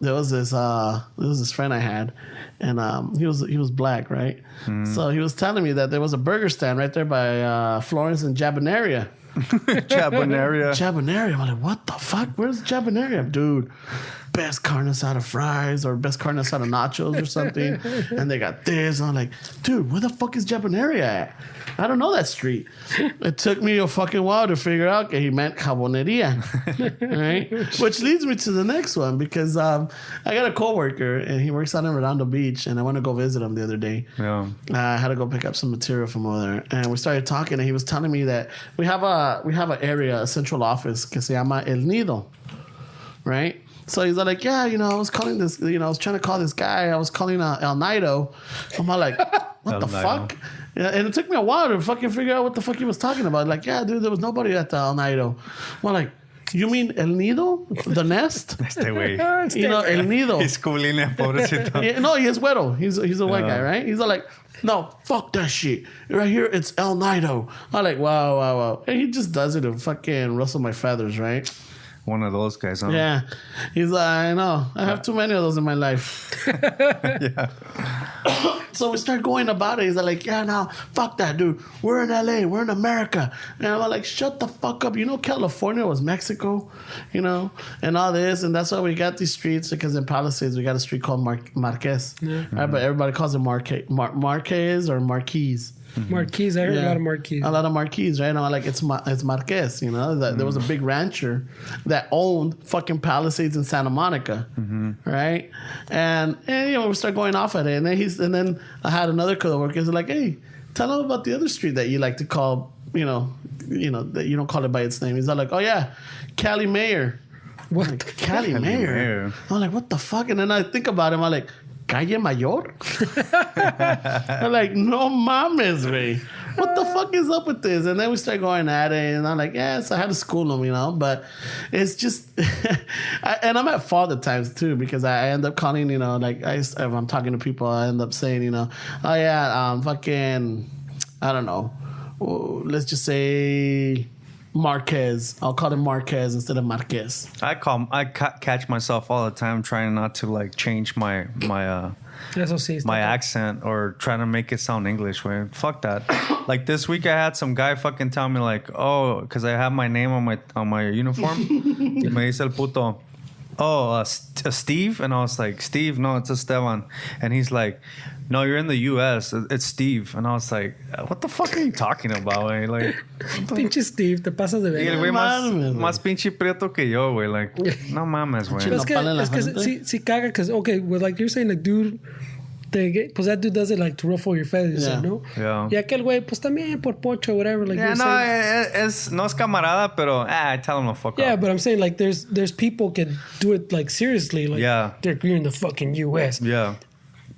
There was this friend I had, and he was black, right? So he was telling me that there was a burger stand right there by Florence and Jaboneria. Jaboneria. I'm like, what the fuck? Where's Jaboneria, dude? best carne asada fries or best carne asada nachos or something. And they got this. And I'm like, dude, where the fuck is Japoneria at? I don't know that street. It took me a fucking while to figure out that he meant jaboneria. Right? Which leads me to the next one because I got a coworker and he works out in Redondo Beach and I went to go visit him the other day. Yeah. I had to go pick up some material from over there. And we started talking and he was telling me that we have an area, a central office que se llama El Nido. Right? So he's like, yeah, I was calling this, I was trying to call this guy. I was calling El Nido. I'm all like, what the fuck? Yeah, and it took me a while to fucking figure out what the fuck he was talking about. Like, yeah, dude, there was nobody at the El Nido. I'm like, you mean El Nido? The nest? Este güey. El Nido. He's culina, pobrecito. Yeah, no, he is güero. He's a white guy, right? He's all like, no, fuck that shit. Right here, it's El Nido. I'm like, wow. And he just does it to fucking rustle my feathers, right? One of those guys, huh? Yeah. He's like, I know. I have too many of those in my life. Yeah. So we start going about it. He's like, yeah, no, fuck that, dude. We're in LA. We're in America. And I'm like, shut the fuck up. California was Mexico, and all this. And that's why we got these streets because in Palisades, we got a street called Marquez. Yeah. Right? But everybody calls it Marquez or Marquise. Marquise, I heard a lot of Marquise. A lot of Marquise, right? And I'm like, it's Marquez, There was a big rancher that owned fucking Palisades in Santa Monica, right? And we start going off at it. And then I had another coworker who's like, hey, tell him about the other street that you like to call, that you don't call it by its name. He's like, oh yeah, Cali Mayor. What? Like, Cali Mayor? I'm like, what the fuck? And then I think about him, I'm like, Calle Mayor? I'm like, no mames, güey. What the fuck is up with this? And then we start going at it, and I'm like, yes, I had to school him, but it's just, and I'm at fault at times too, because I end up calling, if I'm talking to people, I end up saying, oh yeah, fucking, I don't know, let's just say Marquez. I'll call him Marquez instead of Marquez. I catch myself all the time trying not to change my accent or trying to make it sound English. Way fuck that. Like this week, I had some guy fucking tell me because I have my name on my uniform. Y me dice el puto, Steve, and I was like, Steve, no, it's Esteban, and he's like, no, you're in the U.S. It's Steve. And I was like, what the fuck are you talking about, güey? Like, pinche Steve, te pasas de ver. Y el güey más pinche prieto que yo, güey. Like, no mames, güey. Es que sí caga, because, okay, well, like you're saying, like, dude, pues that dude does it like to ruffle your feathers, ¿no? Yeah. Y aquel güey, pues también por pocho, whatever. Like yeah, no es camarada, pero I tell him to fuck up. Yeah, but I'm saying, like, there's people can do it, like, seriously. Like, they're in the fucking U.S. Yeah.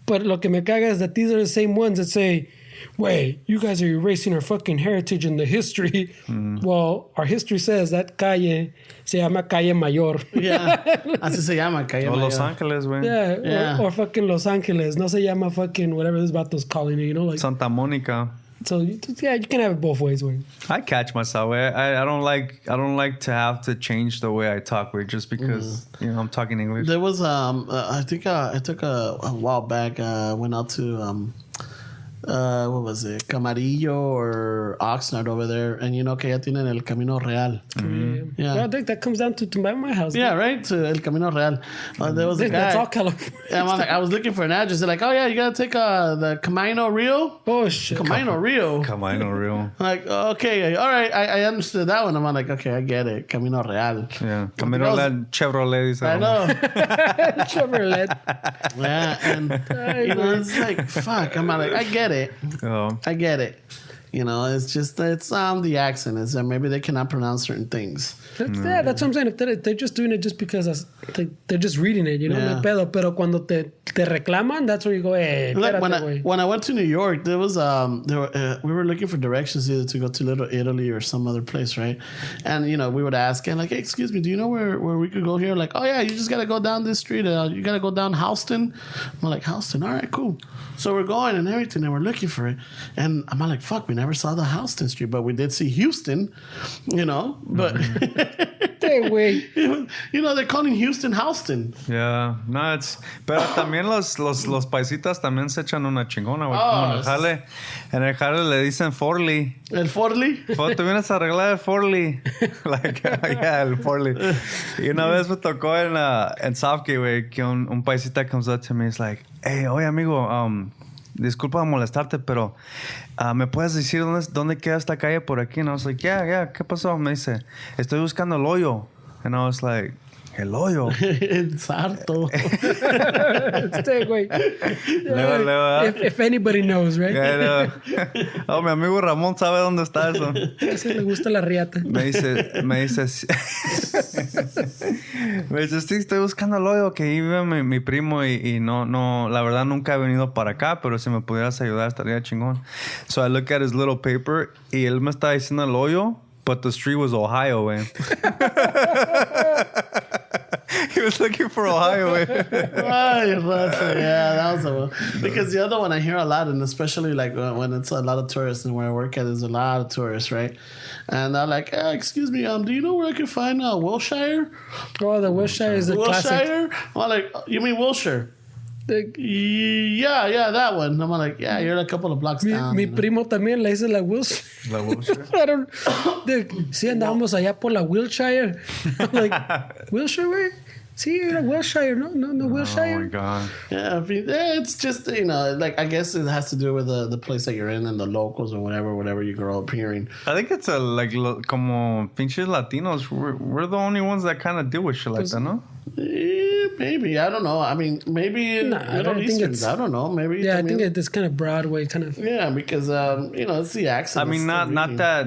But lo que me caga is that these are the same ones that say, wait, you guys are erasing our fucking heritage and the history. Well, our history says that calle se llama Calle Mayor. Yeah, así se llama Calle Mayor. Los Ángeles, güey. Yeah. Or fucking Los Angeles. No se llama fucking whatever this vato's calling it, like Santa Monica. So you can have it both ways, güey. I catch myself. I don't like to have to change the way I talk, güey, just because I'm talking English. There was I think I took a while back. Went out to what was it, Camarillo or Oxnard over there, and que ya tienen el Camino Real. Yeah, well, I think that comes down to my house. Yeah, right, to el Camino Real. There was a guy. That's all California. And I was looking for an address. They're like, oh yeah, you gotta take the Camino Real. Oh shit, Camino Real. Camino Real. Like, okay, all right, I understood that one. I'm like, okay, I get it, Camino Real. Yeah, Camino Real Chevrolet. I know. Chevrolet. Yeah, and it's like, fuck. I'm like, I get it. I get it. It's just it's the accent is that maybe they cannot pronounce certain things. That's what I'm saying. If they're just doing it just because they're just reading it, no pedo. Pero cuando te reclaman, that's where you go, hey, like when I went to New York, there was we were looking for directions either to go to Little Italy or some other place, right? And we would ask and like, hey, excuse me, do you know where we could go here? Like, oh yeah, you just gotta go down this street. You gotta go down Houston. I'm like, Houston, all right, cool. So we're going and everything, and we're looking for it. And I'm like, fuck, we never saw the Houston street, but we did see Houston, but Este güey. You know, they're calling Houston Houston. Yeah, no, pero también los paisitas también se echan una chingona, güey. Oh, Como en el jale le dicen Forli. ¿El Forli? Te vienes a arreglar el Forli. Like, yeah, el Forli. Y una vez me tocó en Southgate, güey, que un paisita comes up to me, is like, hey, oye, amigo, disculpa molestarte, pero ¿me puedes decir dónde queda esta calle por aquí? And I was like, yeah, ¿qué pasó? Me dice, estoy buscando el hoyo. And I was like, el hoyo. Es harto. Este güey. Luego. If anybody knows, right? Oh, mi amigo Ramón sabe dónde está eso. Ese le gusta la riata. Me dice, sí, estoy buscando el hoyo que ahí vive mi primo y no, la verdad nunca he venido para acá, pero si me pudieras ayudar estaría chingón. So I look at his little paper y él me está diciendo el hoyo, but the street was Ohio, güey. He was looking for Ohio, güey. Yeah, that was the one. Because the other one I hear a lot, and especially like when it's a lot of tourists, and where I work at, there's a lot of tourists, right? And they're like, excuse me, do you know where I can find Wilshire? Oh, the Wilshire is a classic. Wilshire? I'm like, you mean Wilshire? Yeah, that one. I'm like, yeah, you're a couple of blocks down. Mi primo también le dice la Wilshire. La Wilshire. Sí, andábamos allá por la Wilshire. I'm like, Wilshire, güey? Sí, era Wilshire, no Wilshire. Oh my God. Yeah, it's just, you know, like, I guess it has to do with the place that you're in and the locals or whatever you grow up hearing. I think it's como pinches Latinos. We're the only ones that kind of deal with shit like that, no? Maybe, I don't know. I mean, maybe Middle Easterns. I don't know. Maybe. Yeah, I think it's kind of Broadway, kind of. Yeah, because you know, it's the accent. I mean, not that.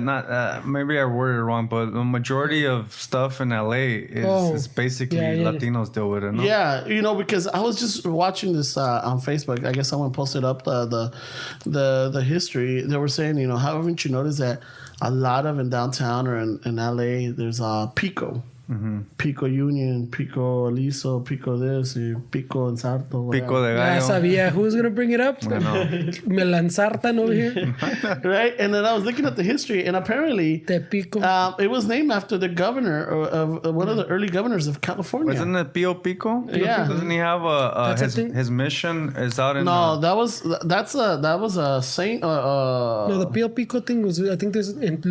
Maybe I worded it wrong, but the majority of stuff in LA is basically Latinos deal with it. No? Yeah, you know, because I was just watching this on Facebook. I guess someone posted up the history. They were saying, you know, haven't you noticed that a lot of in downtown or in LA, there's Pico. Mm-hmm. Pico Union, Pico Aliso, Pico this, Pico Ensarto. Pico de Gallo. Ya sabía. Who's going to bring it up? Me lanzartan over here. Right? And then I was looking at the history, and apparently Te Pico. It was named after the governor of one of the early governors of California. Wasn't it Pio Pico? Yeah. Doesn't he have his mission is out in... No, that was a saint. No, the Pio Pico thing was, I think there's in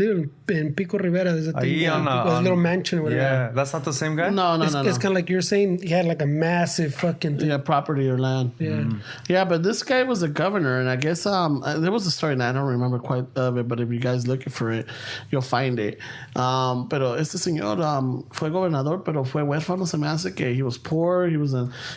Pico Rivera. There's a thing. A little mansion or whatever. Yeah. That's not the same guy? No. It's kind of like you're saying he had like a massive fucking thing. Yeah, property or land. Yeah. Mm. Yeah, but this guy was a governor, and I guess there was a story, and I don't remember quite of it, but if you guys looking for it, you'll find it. Pero este señor fue gobernador, pero fue huérfano. Se me hace que he was poor, he was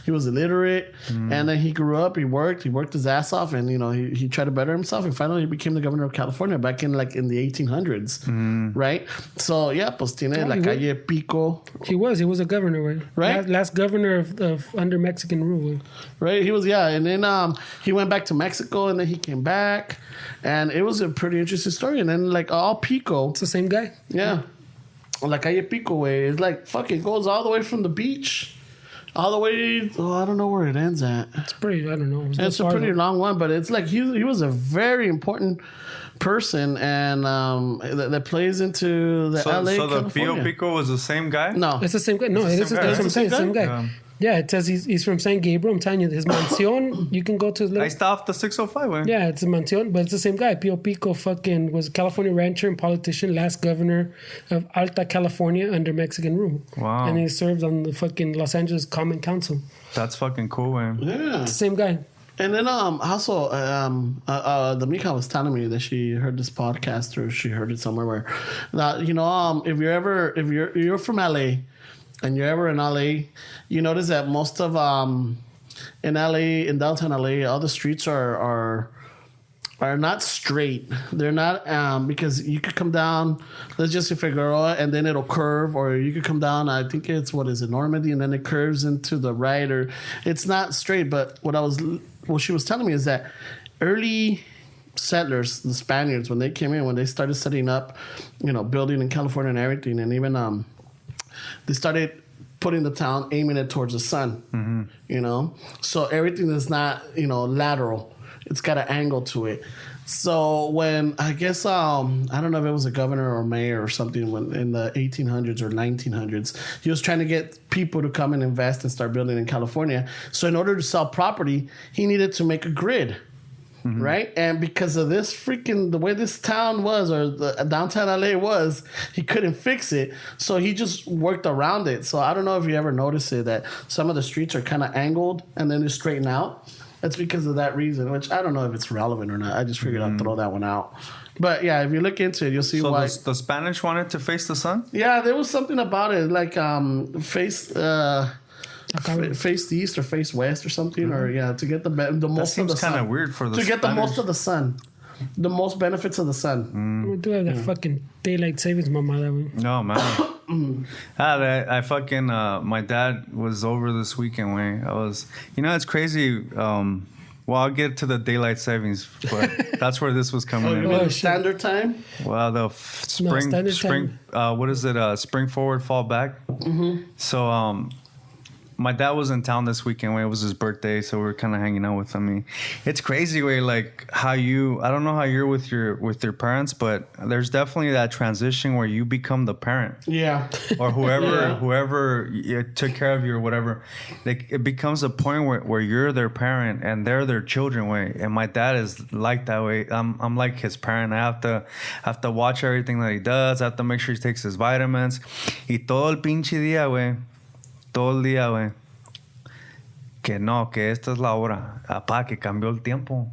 illiterate, and then he grew up, he worked his ass off, and you know he tried to better himself, and finally he became the governor of California back in the 1800s, right? So yeah, pues tiene la calle Pico. He was a governor, right? Last governor of under Mexican rule, right? He was, yeah, and then he went back to Mexico, and then he came back, and it was a pretty interesting story. And then like all Pico, it's the same guy. Yeah, La Calle Pico way. It's like fucking goes all the way from the beach, all the way. Oh, I don't know where it ends at. It's pretty. I don't know. It's a pretty long one, but it's like he was a very important person, and that plays into the LA. So the Pio Pico was the same guy? No, it's the same guy. No, that's what I'm saying. Same guy. Yeah, it says he's from San Gabriel. I'm telling you, his mansión. You can go to his little. I stopped the 605. Right? Yeah, it's a mansión, but it's the same guy. Pio Pico fucking was a California rancher and politician, last governor of Alta California under Mexican rule. Wow. And he served on the fucking Los Angeles Common Council. That's fucking cool, man. Yeah, it's the same guy. And then also the Mika was telling me that she heard this podcast, or she heard it somewhere where that, you know, if you're from LA and you're ever in LA, you notice that most of in downtown LA, all the streets are not straight. They're not because you could come down, let's just say Figueroa, and then it'll curve, or you could come down, I think it's Normandy, and then it curves into the right, or it's not straight. But what she was telling me is that early settlers, the Spaniards, when they came in, when they started setting up, you know, building in California and everything, and even they started putting the town, aiming it towards the sun, you know, so everything is not, you know, lateral. It's got an angle to it. So when I guess I don't know if it was a governor or mayor or something when in the 1800s or 1900s, he was trying to get people to come and invest and start building in California. So in order to sell property, he needed to make a grid. Mm-hmm. Right? And because of this the way this town was or the downtown LA was, he couldn't fix it. So he just worked around it. So I don't know if you ever noticed it that some of the streets are kind of angled and then they straighten out. That's because of that reason, which I don't know if it's relevant or not. I just figured I'd throw that one out. But yeah, if you look into it, you'll see why. So the Spanish wanted to face the sun? Yeah, there was something about it, like face east or face west or something, or to get the most of the sun. That seems kind of weird for the to get the most of the sun, the most benefits of the sun. We do have that fucking daylight savings, mamada. No man. I fucking my dad was over this weekend. It's crazy. Well, I'll get to the daylight savings, but that's where this was coming in. Oh, standard time? Well, the spring. What is it? Spring forward, fall back. Mm-hmm. So, my dad was in town this weekend when it was his birthday, so we were kind of hanging out with him. It's crazy way like how I don't know how you're with your parents, but there's definitely that transition where you become the parent. Yeah. Or whoever took care of you or whatever. Like it becomes a point where you're their parent and they're their children way. And my dad is like that way. I'm like his parent. I have to watch everything that he does. I have to make sure he takes his vitamins. Y todo el pinche día, güey. Todo el día, güey. Que esta es la hora. Apá, que cambió el tiempo.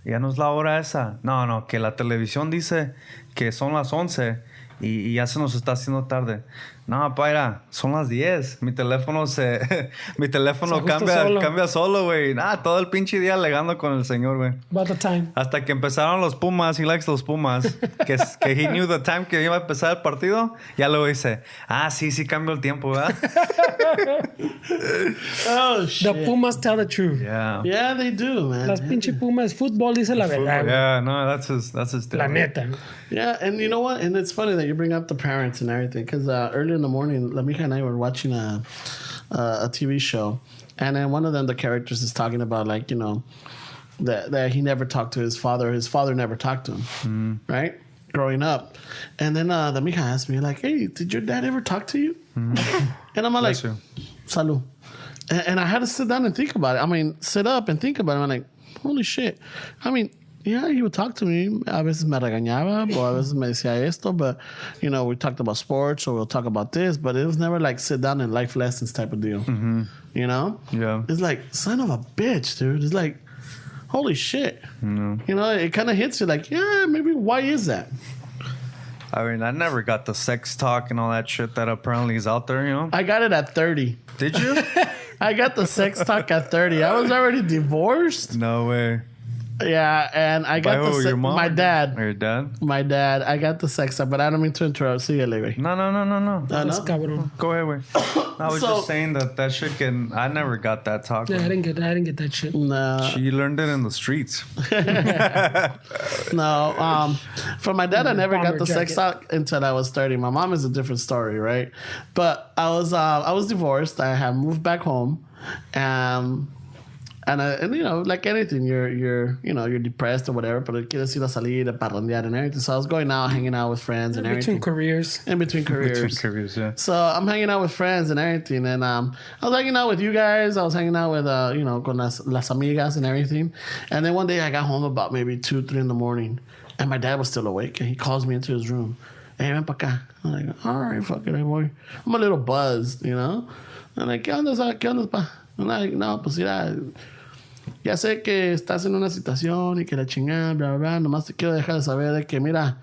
Ya no es la hora esa. No, que la televisión dice que son las 11 y ya se nos está haciendo tarde. No, paira, son las 10. Mi teléfono cambia solo, güey. Todo el pinche día alegando con el señor, güey. About the time. Hasta que empezaron los Pumas. He likes los Pumas. que he knew the time que iba a empezar el partido. Ya luego dice, sí cambió el tiempo, ¿verdad? Oh, shit. The Pumas tell the truth. Yeah. Yeah, they do, man. Las pinche Pumas. Fútbol dice la verdad. Yeah, no, that's his La neta. Yeah, and you know what? And it's funny that you bring up the parents and everything because early in the morning, Lamika and I were watching a TV show, and then one of them, the characters, is talking about like that he never talked to his father. His father never talked to him, right? Growing up, and then Lamika asked me like, "Hey, did your dad ever talk to you?" And I'm like, "Salud," and I had to sit down and think about it. I mean, sit up and think about it. I'm like, "Holy shit!" I mean. Yeah, he would talk to me. A veces me regañaba, or a veces me decía esto, but, we talked about sports, or we'll talk about this, but it was never like sit down and life lessons type of deal. Mm-hmm. Yeah. It's like, son of a bitch, dude. It's like, holy shit. Mm-hmm. It kind of hits you like, yeah, maybe why is that? I mean, I never got the sex talk and all that shit that apparently is out there, I got it at 30. Did you? I got the sex talk at 30. I was already divorced. No way. Yeah, and I got your mom? My dad. Or your dad? My dad. I got the sex talk, but I don't mean to interrupt. See you later. No. No? Go ahead, güey. I was just saying that shit I never got that talk. Yeah, I didn't get that shit. No. She learned it in the streets. No. From my dad, I never got the sex talk until I was 30. My mom is a different story, right? But I was divorced. I had moved back home. And like anything, you're depressed or whatever, but quieres ir a salir, a parrandear and everything. So I was going out, hanging out with friends and everything. In between careers, yeah. So I'm hanging out with friends and everything. And I was hanging out with you guys. I was hanging out with, con las amigas and everything. And then one day I got home about maybe 2, 3 in the morning. And my dad was still awake. And he calls me into his room. Hey, ven pa' acá. I'm like, all right, fuck it, boy. I'm a little buzzed, I'm like, ¿qué onda, pa? I'm like, no, pues mira... Ya sé que estás en una situación y que la chingada, bla, bla, bla. Nomás te quiero dejar de saber de que, mira,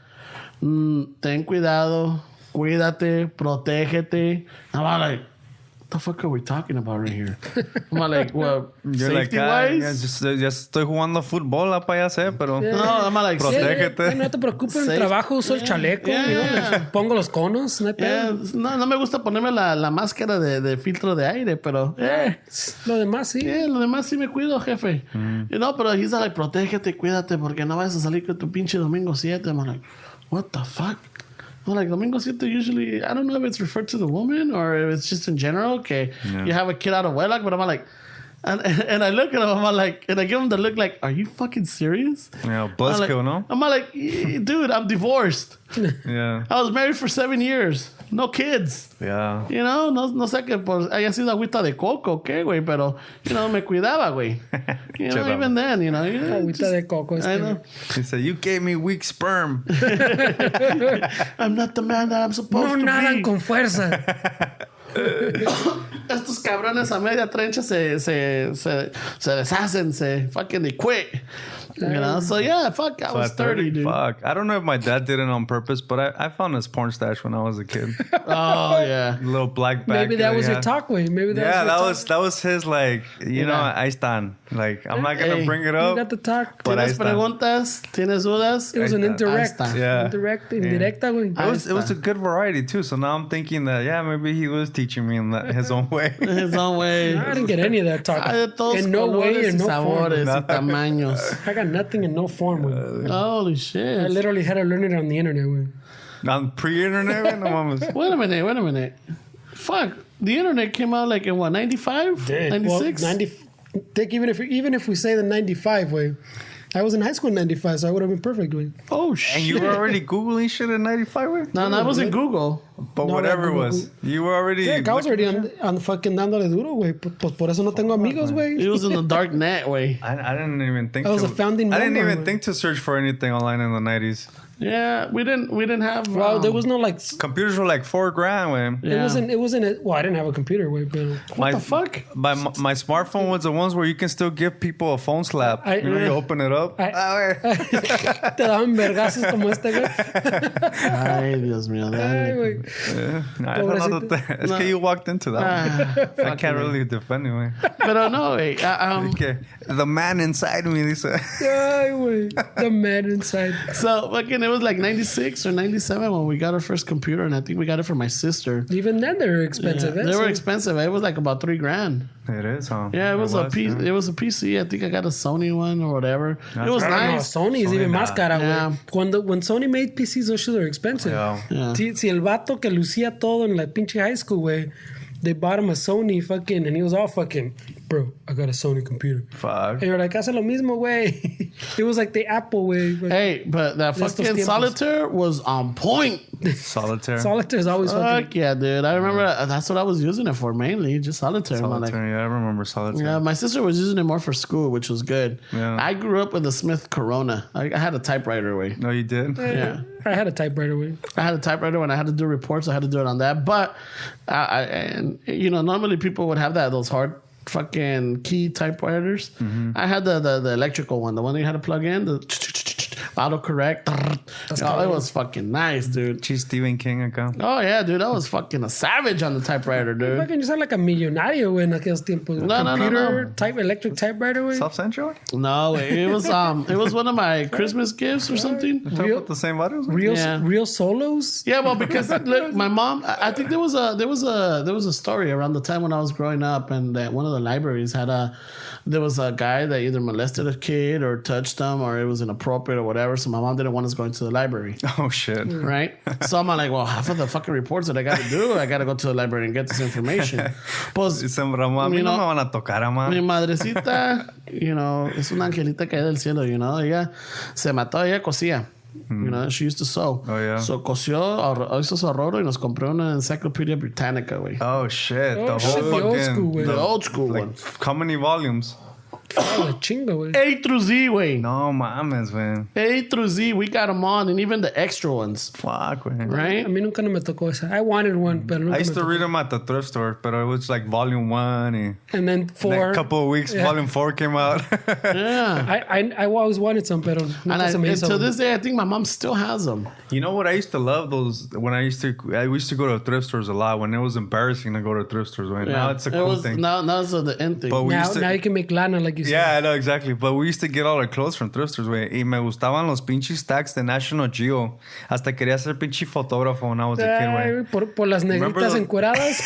ten cuidado, cuídate, protégete. I'm like, what the fuck are we talking about right here? I'm like, well, safety-wise? Ya estoy jugando fútbol, ya sé, pero... No, I'm like, protégete. No te preocupes, en el trabajo uso el chaleco, pongo los conos, no me gusta ponerme la máscara de filtro de aire, pero... Lo demás sí. Lo demás sí me cuido, jefe. Pero he's like, protégete, cuídate, porque no vayas a salir con tu pinche domingo 7. I'm like, what the fuck? I'm like, Domingo Siete usually, I don't know if it's referred to the woman or if it's just in general, you have a kid out of wedlock, but I'm like, And I look at him, I'm like, and I give him the look like, are you fucking serious? Yeah, I'm buzzkill, like, no? I'm like, dude, I'm divorced. Yeah. I was married for 7 years. No kids. Yeah. You know, no sé que haya sido agüita de coco, ¿qué, güey? Pero, you know, me cuidaba, güey. You know, even then, you know. Agüita de coco. I know. He said, you gave me weak sperm. I'm not the man that I'm supposed No to nadan be. con fuerza. Estos cabrones a media trencha se deshacen, se fucking they quit. You know, so yeah, fuck, I was 30, dude. Fuck. I don't know if my dad did it on purpose, but I found his porn stash when I was a kid. Oh, yeah. Little black bag. Maybe that was your talk way. Maybe that was his, like, you know, I stand. Like, I'm not going to bring it up. You got the talk. But ¿Tienes preguntas? ¿Tienes dudas? It was an indirect. Yeah. Indirecta, güey. It was a good variety, too. So now I'm thinking that, yeah, maybe he was teaching me in his own way. His own way. I didn't get any of that talk. In no way, in no form. Sabores y tamaños. I got nothing in no form, güey. Holy shit. I literally had to learn it on the internet, güey. On pre-internet, no mames. Wait a minute. Fuck. The internet came out like in what, 95? 96? Well, even if we say the 95 way, I was in high school in 95, so I would have been perfect way. Oh shit. And you were already Googling shit in 95 way? No, I wasn't Google. But No, whatever it Google. was. You were already... Yeah, I was already on fucking dándole duro, güey. Pues por eso no tengo amigos, güey. It was in the dark net way. I didn't even think I was a founding I didn't member, even güey. think to search for anything online in the 90s. Yeah, we didn't have. Well, there was no like. Computers were like $4,000, man. Yeah. It wasn't. Well, I didn't have a computer, güey. But What the fuck? My smartphone was the ones where you can still give people a phone slap. You open it up. Te daban vergazos como este, güey. Ay, Dios mío. Ay, güey. I don't know it's que you walked into that one. I can't really defend it, man. Pero no, güey. Okay. The man inside me, dice. Ay, güey. The man inside. So, fucking, it was like 96 or 97 when we got our first computer, and I think we got it for my sister. Even then, they were expensive. Yeah, they were expensive. It was like about $3,000. It is, huh? Yeah, it was a PC. I think I got a Sony one or whatever. It was No, nice. Sony is even más cara, Yeah. güey. When Sony made PCs, those shit are expensive. Yeah. Si el vato que lucía todo en la pinche high school, güey, they bought him a Sony fucking, and he was all fucking, bro, I got a Sony computer. Fuck. And you're like, hace lo mismo, güey. It was like the Apple way. Hey, but that fucking Solitaire was on point. Solitaire. Solitaire is always fucking. Fuck yeah, dude. I remember that's what I was using it for mainly, just Solitaire. Solitaire, yeah, I remember Solitaire. Yeah, my sister was using it more for school, which was good. Yeah. I grew up with a Smith Corona. I had a typewriter way. No, you did? Yeah. I had a typewriter, güey. I had a typewriter when I had to do reports. I had to do it on that. But, and you know, normally people would have those hard fucking key typewriters. Mm-hmm. I had the electrical one, the one that you had to plug in, the autocorrect. It was fucking nice, dude. She's Stephen King account. Oh yeah, dude, I was fucking a savage on the typewriter, dude. Fucking you sound like a millonario, güey, en aquellos tiempos. No. Electric typewriter, güey. Self-central? No, it was one of my Christmas gifts or something. Talking about the same letters? Real solos. Yeah, well, because look, my mom. I think there was a story around the time when I was growing up, and that one of the libraries there was a guy that either molested a kid or touched them, or it was inappropriate or whatever. So my mom didn't want us going to the library. Oh shit! Right. So I'm like, well, half of the fucking reports that I got to do, I got to go to the library and get this information. Pues, mi madrecita, you know, es una angelita caída del cielo, you know, ella se mató, ella cosía. You know, she used to sew. Oh, yeah. So hizo su ahorro y nos compró una Encyclopedia Britannica, güey. Oh, shit. The old school one. How many volumes? Oh, chingo, güey. A through Z, güey. No mames, man. A through Z, we got them on, and even the extra ones. Fuck, man. Right? A mí nunca no me tocó esa. I wanted one, pero nunca I used to read them at the thrift store, but it was like volume 1. And then 4. A couple of weeks, volume 4 came out. Yeah. I always wanted some, pero nunca se me hizo. To this day, I think my mom still has them. You know what? I used to love those when I used to go to thrift stores a lot when it was embarrassing to go to thrift stores. Right? Yeah. Now it's a cool thing. Now it's the end thing. But Now you can make lana like you said. Yeah, I know, exactly. But we used to get all our clothes from thrifters, güey. Y me gustaban los pinches stacks de National Geo. Hasta quería ser pinche fotógrafo when I was a kid, güey. Por las negritas encueradas.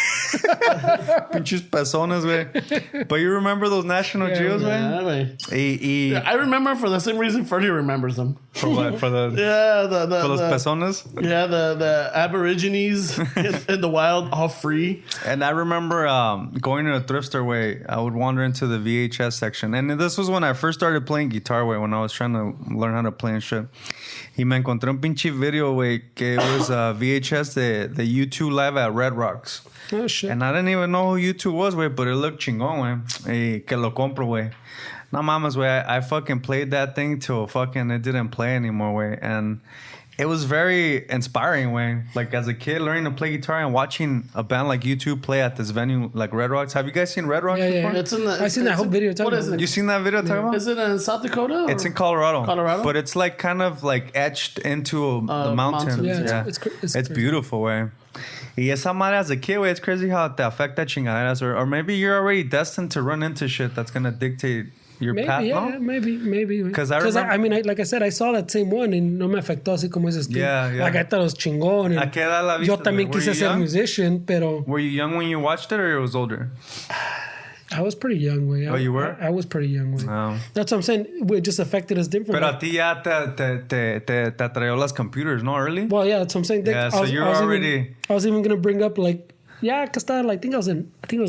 Pinches pezones, güey. But you remember those National Geos, güey? Yeah, I remember for the same reason Ferdy remembers them. For what? For the... Yeah, for los pezones? Yeah, the Aborigines in the wild, all free. And I remember going to a thrift store, way I would wander into the VHS section. And this was when I first started playing guitar, way when I was trying to learn how to play and shit. Y me encontré un pinche video, way que was VHS de U2 live at Red Rocks. Oh, shit. And I didn't even know who U2 was, way, but it looked chingón, way. Y que lo compro, way. No mamas, way. I fucking played that thing till fucking it didn't play anymore, way. And it was very inspiring, way. Like, as a kid, learning to play guitar and watching a band like U2 play at this venue, like Red Rocks. Have you guys seen Red Rocks before? It's in the, I've seen that whole video. What is it? You seen that video? About? Is it in South Dakota? Or? It's in Colorado. Colorado? But it's like kind of like etched into the mountains. Yeah, It's beautiful, way. Y esa madre as a kid, way, it's crazy how te afecta chingaderas. Or maybe you're already destined to run into shit that's going to dictate your path, yeah, no? maybe. Because I mean, like I said, I saw that same one and no me afectó así como dices tú. Yeah. Like, I thought it was chingón. ¿A qué edad la viste? Yo también quise ser musician, pero... Were you young when you watched it, or it was older? I was pretty young, güey. Oh, you were? I was pretty young, güey. Oh. That's what I'm saying. It just affected us differently. Pero a ti ya te atrajo las computers, no? Early? Well, yeah, that's what I'm saying. Yeah, so you're already... I was even going to bring up, like... Yeah, because like, I think I was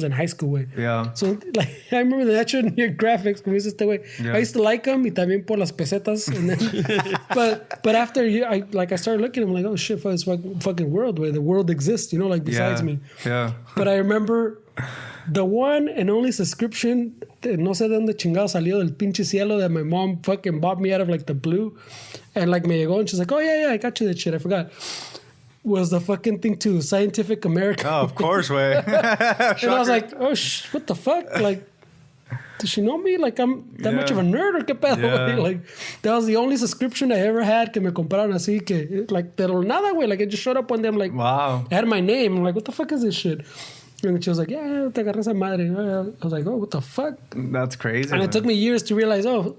in high school, güey. Yeah. So, like, I remember the National Geographics, como dice este güey. Yeah. I used to like them, y también por las pesetas. And then, but after I started looking, I'm like, oh shit, this fucking world, where the world exists, you know, like besides me. Yeah. But I remember the one and only subscription, no sé de dónde chingado salió del pinche cielo, that my mom fucking bought me out of like the blue, and like me llegó, and she's like, oh yeah, I got you that shit, I forgot. Was the fucking thing to Scientific American. Oh, of course, way. And I was like, oh, what the fuck? Like, does she know me? Like, I'm that much of a nerd or qué pedo? Yeah. Like, that was the only subscription I ever had que me compraron así que, like, de nada, güey. Like, it just showed up one day. I'm like, wow. I had my name. I'm like, what the fuck is this shit? And she was like, yeah, te agarré esa madre. I was like, oh, what the fuck? That's crazy. And it took me years to realize, oh,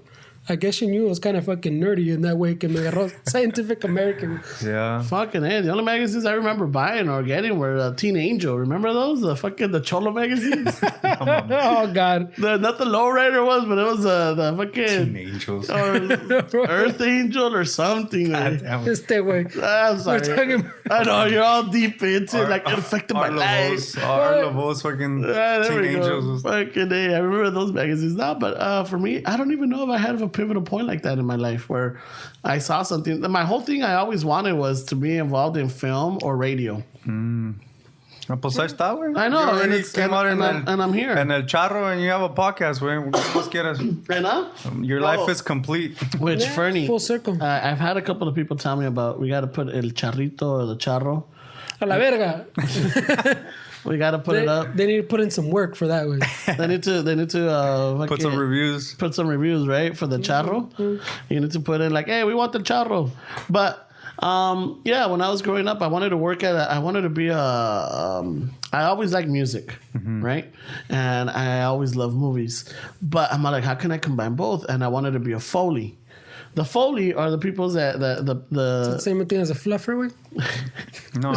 I guess she knew it was kind of fucking nerdy in that way que me agarró Scientific American. Yeah. Fucking hey, the only magazines I remember buying or getting were Teen Angel. Remember those? The Cholo magazines? Oh, God. Not the lowrider ones, but it was the fucking... Teen Angels. Earth Angel or something. Este way. I'm sorry. I know, you're all deep into it. Like, it affected my life. Our Lavos fucking Teen Angels. Fucking hey, I remember those magazines now, but for me, I don't even know if I had a pivotal point like that in my life where I saw something. My whole thing I always wanted was to be involved in film or radio. Pues ahí está, güey. I know. You already And came out and I'm here. And El Charro, and you have a podcast, güey. ¿Qué más quieres? Your life is complete. Which, Fernie, full circle. I've had a couple of people tell me about, we got to put El Charrito or the Charro. A la verga. We got to put it up. They need to put in some work for that way. They need to Put some reviews. Put some reviews, right? For the charro. You need to put in like, hey, we want the charro. But yeah, when I was growing up, I wanted to work I wanted to be I always liked music, right? And I always loved movies. But I'm like, how can I combine both? And I wanted to be a Foley. The Foley are the people that the same thing as a fluffer, güey. No,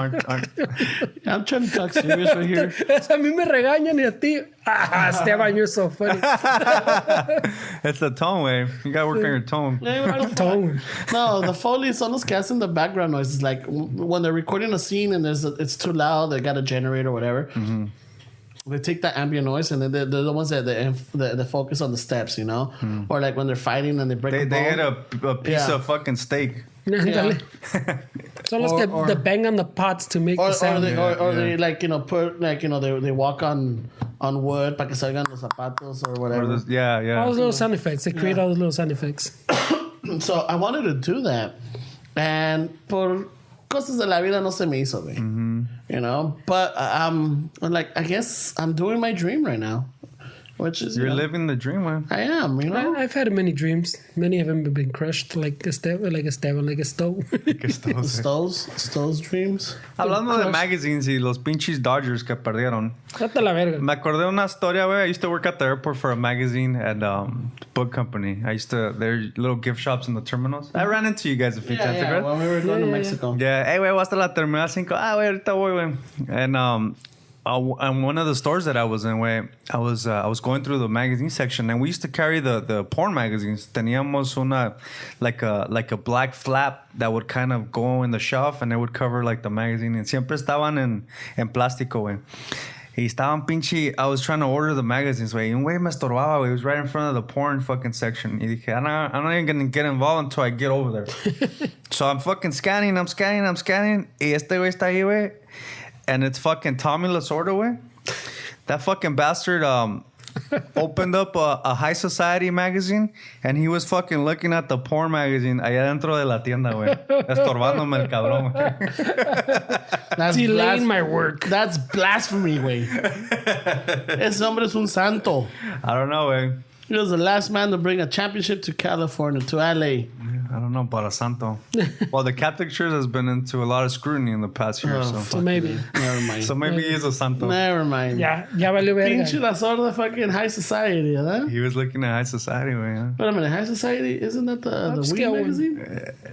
I'm trying to talk serious right here. A mí me regañan y a ti. Ah, Esteban, you're so funny. It's the tone, way. You gotta work on your tone. Tone. No, the Foley son los que hacen the background noises. Like when they're recording a scene and it's too loud, they got a generator or whatever. They take that ambient noise and then they're the ones that focus on the steps, you know? Or like when they're fighting and they break a bone. They hit a piece of fucking steak. Yeah. Son los que they bang on the pots to make the sound. They like, you know, put like, you know, they walk on wood para que salgan los zapatos or whatever. All those little sound effects. They create all those little sound effects. So I wanted to do that. And por cosas de la vida no se me hizo, güey. You know? But like, I guess I'm doing my dream right now. which is You're living the dream, man. I am, you know. I've had many dreams. Many of them have been crushed, like a stove. Stowe's dreams. Hablando de magazines y los pinches Dodgers que perdieron. Date la verga. Me acordé de una historia, güey. I used to work at the airport for a magazine and book company. There little gift shops in the terminals. I ran into you guys a few times, right? When we were going to Mexico. Yeah, hey, güey, hasta la terminal 5. Güey, ahorita voy, güey. And one of the stores that I was in, güey, I was going through the magazine section, and we used to carry the porn magazines. Teníamos una like a black flap that would kind of go in the shelf, and it would cover like the magazine. And siempre estaban en plástico, güey. Y estaban pinche. I was trying to order the magazines, güey. Y un güey me estorbaba, güey. He was right in front of the porn fucking section. Y dije, I'm not even gonna get involved until I get over there. So I'm fucking scanning. Y este güey está ahí, güey. And it's fucking Tommy Lasorda, way. That fucking bastard opened up a high society magazine, and he was fucking looking at the porn magazine allá dentro de la tienda, güey. Estorbándome el cabrón, güey. That's delaying my work. That's blasphemy, güey. Ese hombre es un santo. I don't know, güey. He was the last man to bring a championship to California, to LA. I don't know about a santo. Well, the Catholic Church has been into a lot of scrutiny in the past year. So maybe. Never mind. So maybe he is a santo. Never mind. Ya valió Pinche verga. la sorda fucking high society, ¿verdad? He was looking at high society, güey. Wait a minute, high society, isn't that the weed Upscale one. magazine?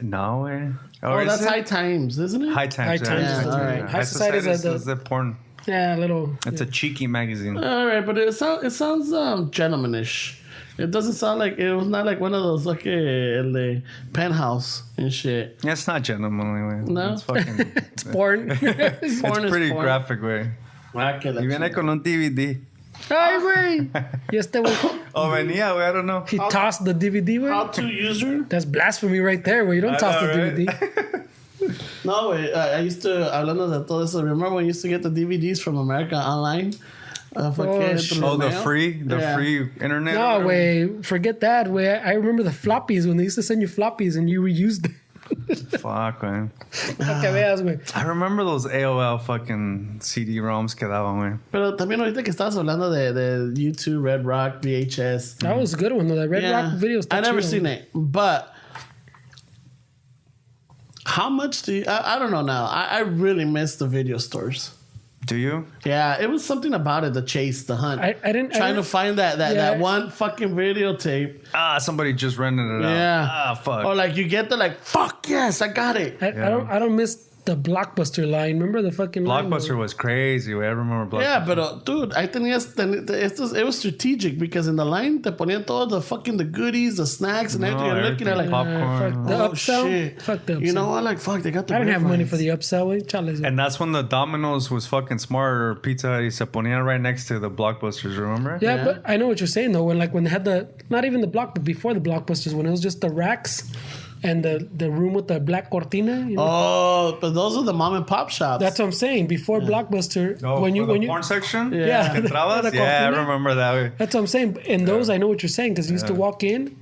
No, güey. Oh, that's High Times, isn't it? High Times. High yeah. Times, yeah, all right. High Society is the porn. Yeah, a little. It's a cheeky magazine. All right, but it sounds gentlemanish. It doesn't sound like it was not like one of those like el de Penthouse and shit. Yeah, it's not gentlemanly, güey. No? It's fucking. It's porn. It's pretty graphic, güey. Y viene con un DVD. Ay, güey. Y este güey. Oh, venía, güey. I don't know. He tossed the DVD, How güey. to user? That's blasphemy right there, güey. You don't toss the know, DVD. No, I used to, hablando de todo eso, remember when you used to get the DVDs from America Online? Shit. The free internet. No, güey. Forget that, güey. I remember the floppies when they used to send you floppies and you reused them. Fuck, man. Para que veas, güey. I remember those AOL fucking CD-ROMs que daban, güey. Pero también ahorita que estabas hablando de YouTube, Red Rock, VHS. That was a good one, though. That Red Rock videos. I never seen it, but how much do you... I don't know now. I really miss the video stores. Do you? Yeah, it was something about it, the chase, the hunt. I didn't... Trying to find that one fucking videotape. Somebody just rented it out. Yeah. Fuck. Or like you get the like, fuck yes, I got it. I don't miss the Blockbuster line. Remember the fucking Blockbuster line? was crazy. I remember Blockbuster. Yeah, but dude, I think it was strategic because in the line te ponían todos the goodies, the snacks, and everything. You're looking at like popcorn. Fuck the oh upsell. shit. Fuck the upsell. You know what? Like fuck, they got the. I didn't have money lines. for the upsell. Way. Chales. And that's when the Domino's was fucking smart, or Pizza Hut. Se ponían right next to the Blockbusters. Remember? Yeah, but I know what you're saying though. When they had not even the block, but before the Blockbusters, when it was just the racks and the room with the black cortina. You know? Oh, but those are the mom and pop shops. That's what I'm saying. Before Blockbuster, when you porn section, yeah, entrabas? Yeah, I remember that. Way. That's what I'm saying. In those, I know what you're saying because you used to walk in.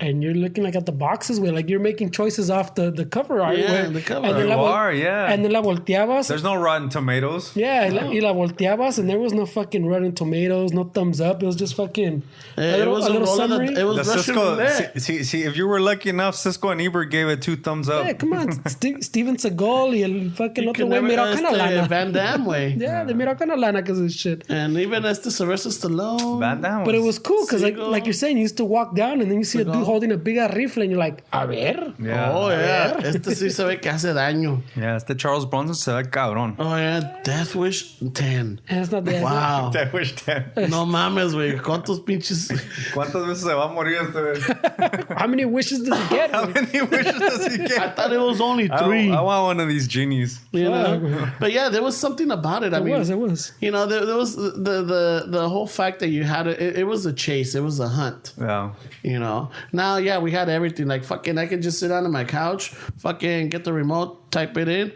And you're looking like at the boxes where like you're making choices off the cover art. Yeah, where, the cover and then art. And then la volteabas. There's no Rotten Tomatoes. Yeah, y la volteabas and there was no fucking Rotten Tomatoes, no thumbs up. It was just fucking it was a little summary. It was the Russian Cisco. roulette. See, if you were lucky enough, Cisco and Ebert gave it 2 thumbs up. Yeah, come on. Steven Seagal y el fucking You otro can güey never miró kind of lana. Van Damme way. Yeah, they miró kind of lana because of this shit. And even Sylvester Stallone. Van Damme. But it was cool because Seagal. like you're saying, you used to walk down and then you see a dude holding a big rifle and you're like, a ver. Yeah. Oh, yeah. Sí se ve que hace daño. Yeah, Charles Bronson se ve cabrón. Oh, yeah. Death Wish 10. And it's not that. Wow. Death Wish 10. No mames, güey. ¿Cuántos pinches? ¿Cuántas veces se va a morir este güey? How many wishes does he get? How many wishes does he I get? thought it was only 3. I want one of these genies. You know? But yeah, there was something about it. I mean, It was. You know, there was the whole fact that you had it was a chase. It was a hunt. Yeah. You know? Now, yeah, we had everything. Like, fucking, I could just sit down on my couch, fucking get the remote, type it in.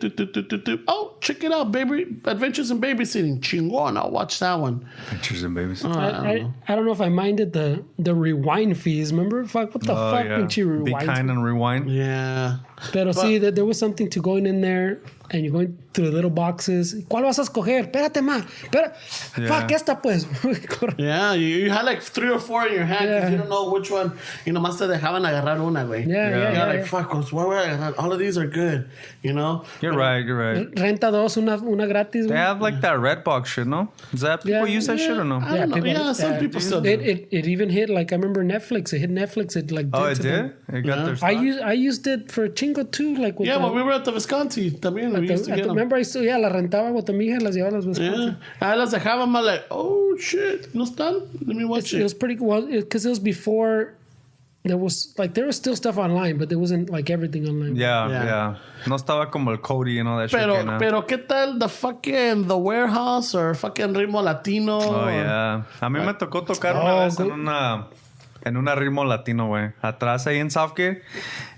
Oh, check it out, baby. Adventures in Babysitting. Chingón. I'll watch that one. Adventures in Babysitting. I don't know if I minded the rewind fees. Remember? Fuck, what the fuck did you rewind? Be kind and rewind. Yeah. But see, that there was something to going in there and you're going through the little boxes. ¿Cuál vas a escoger? Espérate, ma. Fuck, esta pues. Yeah, you had like 3 or 4 in your hand because you don't know which one. You know, más te dejaban agarrar una, güey. Yeah. Like, fuck, what would I agarrar? All of these are good, you know? You're right. Renta dos, una gratis. They have like that red box shit, no? Is that people use that shit or no? I don't know. Yeah, some people still do. It even hit, like, I remember Netflix. It hit Netflix. It like. Oh, it did? It got their stock? I used it for Chingo too. Like with when we were at the Visconti, también we used to get them. Remember, I still, la rentaba con mi hija, las llevaba a las Visconti. I las dejaba, I'm like, oh shit, no están? Let me watch it. It was pretty well, because it was before there was still stuff online, but there wasn't like everything online. Yeah. No estaba como el Cody and all that shit. Pero ¿qué tal the Warehouse or fucking Ritmo Latino? Oh, yeah. A mí me tocó tocar una vez en una ritmo latino, güey. Atrás ahí en Southgate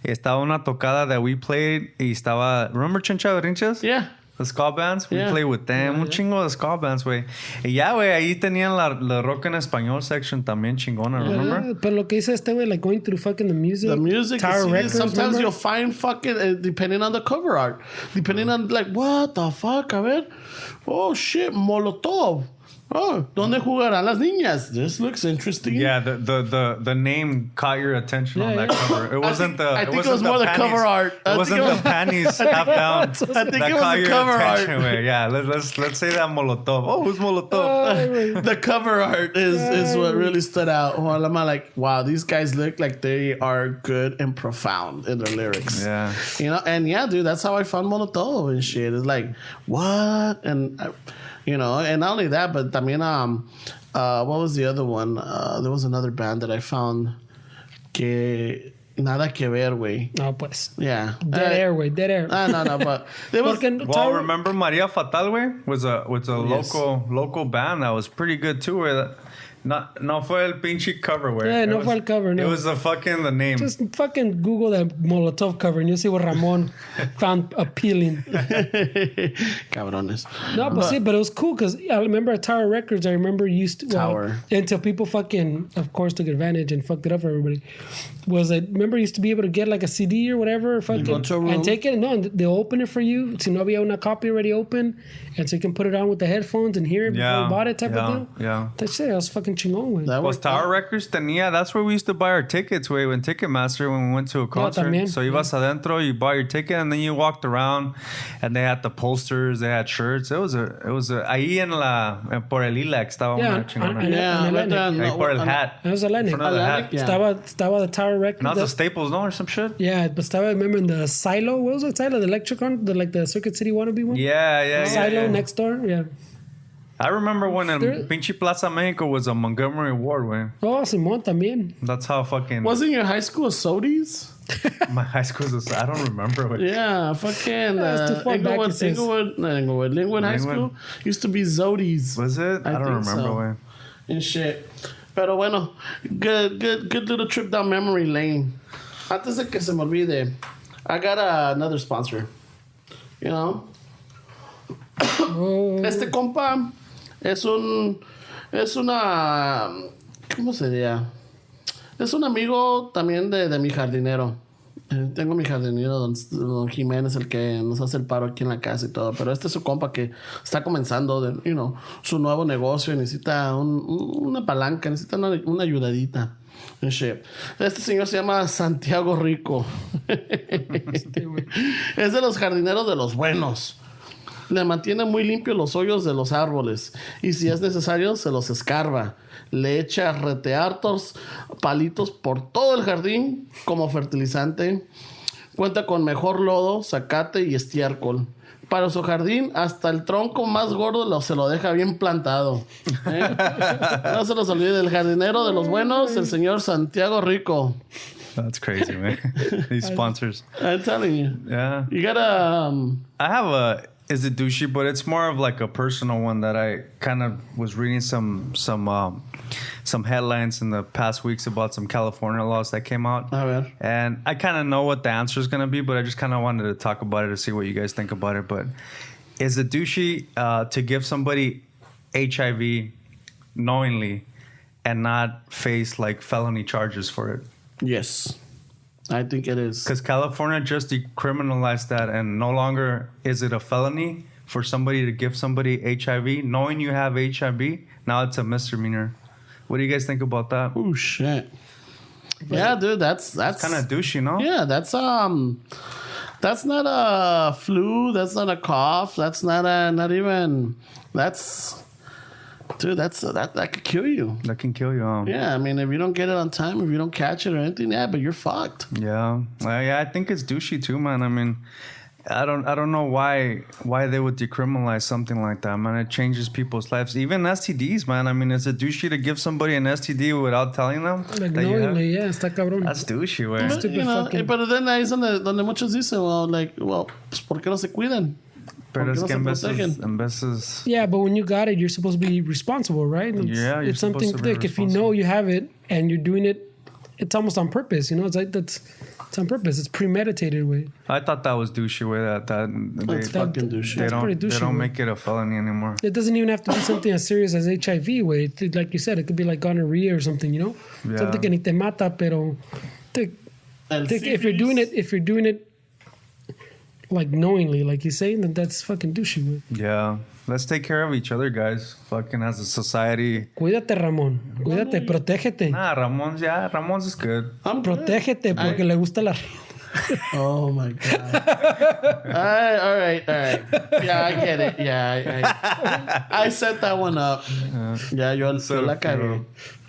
estaba una tocada that we played y estaba... Remember Chincha Berinches? Yeah. The ska bands? We played with them. Un chingo de ska bands, güey. Y ya, güey, ahí tenían la rock en español section también chingona, remember? Pero lo que hice güey, like going through fucking the music. The music, Tower Records, sometimes remember? you'll find fucking, depending on the cover art. Depending on, like, what the fuck, a ver. Oh, shit, Molotov. Oh, ¿dónde jugarán las niñas? This looks interesting. Yeah, the name caught your attention on that cover. It wasn't I think it was more the cover art. It wasn't the panties half down. I think it was the cover art. Yeah, let's say that Molotov. Oh, who's Molotov? The cover art is what really stood out. Well, I'm like, wow, these guys look like they are good and profound in their lyrics. Yeah. You know, and yeah, dude, that's how I found Molotov and shit. It's like, what? And... you know, and not only that, but también, what was the other one? There was another band that I found que nada que ver, güey. No, pues. Yeah. Dead air, güey. Dead air. No, but there was... Well, remember Maria Fatal, güey? Was a local band that was pretty good, too, güey. No fue el pinche cover, güey. Yeah, no fue el cover, no. It was the name. Just fucking Google that Molotov cover and you'll see what Ramon found appealing. Cabrones. No, but it was cool because I remember at Tower Records, I remember used to... Tower. Until people fucking, of course, took advantage and fucked it up for everybody. Remember used to be able to get like a CD or whatever and take it. No, and they'll open it for you. Si no había una copy already open. And so you can put it on with the headphones and hear it before you bought it type of deal. Yeah. That shit, that was fucking chingón, güey. That was Tower Records tenía. That's where we used to buy our tickets, güey, when Ticketmaster, when we went to a concert. So ibas adentro, you bought your ticket, and then you walked around, and they had the posters, they had shirts. It was a ahí por el ILAC estaba una chingona. Ahí por el hat. That was Atlantic. Estaba the Tower Records. Not the Staples, no, or some shit? Yeah, but estaba, remember in the Silo? What was it? Silo? The Electricon? The Circuit City wannabe one? Yeah. Silo next door? Yeah. I remember when Pinche Plaza Mexico was a Montgomery Ward, güey. Oh, Simón también. That's how fucking... Wasn't your high school a Sodies? My high school was I don't remember. What yeah, fucking Linwood High School used to be Zodies. Was it? I don't remember, güey. And shit. Pero bueno, good little trip down memory lane. Antes de que se me olvide, I got another sponsor. You know? Este compa es una... ¿Cómo se diría? Es un amigo también de mi jardinero. Tengo mi jardinero, don Jiménez, el que nos hace el paro aquí en la casa y todo. Pero este es su compa que está comenzando su nuevo negocio y necesita una palanca, necesita una ayudadita. Este señor se llama Santiago Rico. Es de los jardineros de los buenos. Le mantiene muy limpios los hoyos de los árboles y si es necesario se los escarba. Le echa hartos palitos por todo el jardín como fertilizante. Cuenta con mejor lodo, zacate y estiércol. Para su jardín, hasta el tronco más gordo se lo deja bien plantado. No se los olvide, el jardinero de los buenos, el señor Santiago Rico. That's crazy, man. These sponsors. I'm telling you. Yeah. You gotta... I have is it douchey, but it's more of like a personal one that I kind of was reading some some headlines in the past weeks about some California laws that came out. Oh, yeah. And I kind of know what the answer is going to be, but I just kind of wanted to talk about it to see what you guys think about it. But is it douchey to give somebody HIV knowingly and not face like felony charges for it? Yes, I think it is. Because California just decriminalized that, and no longer is it a felony for somebody to give somebody HIV knowing you have HIV. Now it's a misdemeanor. What do you guys think about that? Oh shit! Yeah, dude, that's Kind of douchey, no? Yeah, that's not a flu. That's not a cough. That's not even. Dude, that could kill you. That can kill you. Yeah, I mean, if you don't get it on time, if you don't catch it or anything, yeah, but you're fucked. Yeah, yeah. I think it's douchey too, man. I mean, I don't know why they would decriminalize something like that, man. It changes people's lives. Even STDs, man. I mean, is it douchey to give somebody an STD without telling them? Like knowingly, yeah, está cabrón. That's douchey, güey. But, you know, pero then ahí es donde muchos dicen, well, pues, ¿por qué no se cuidan? Pero es ¿Por que qué no se protegen? en veces... Yeah, but when you got it, you're supposed to be responsible, right? You're it's something supposed to be like if you know you have it and you're doing it, it's almost on purpose. You know, it's like it's on purpose. It's premeditated way. I thought that was douchey way that That's fucking douchey. That's pretty douchey. They don't way. make it a felony anymore. It doesn't even have to be something as serious as HIV way. Like you said, it could be like gonorrhea or something. You know, Yeah. something que ni te mata, pero if you're doing it like knowingly, like he's saying, then that's fucking douchey. Way. Yeah. Let's take care of each other, guys. Fucking as a society. Cuídate, Ramón. Cuídate, protégete. Nah, Ramon's is good. Protégete porque le gusta la. Oh my god! All right. Yeah, I get it. Yeah, I set that one up. Yeah, yo la cagué.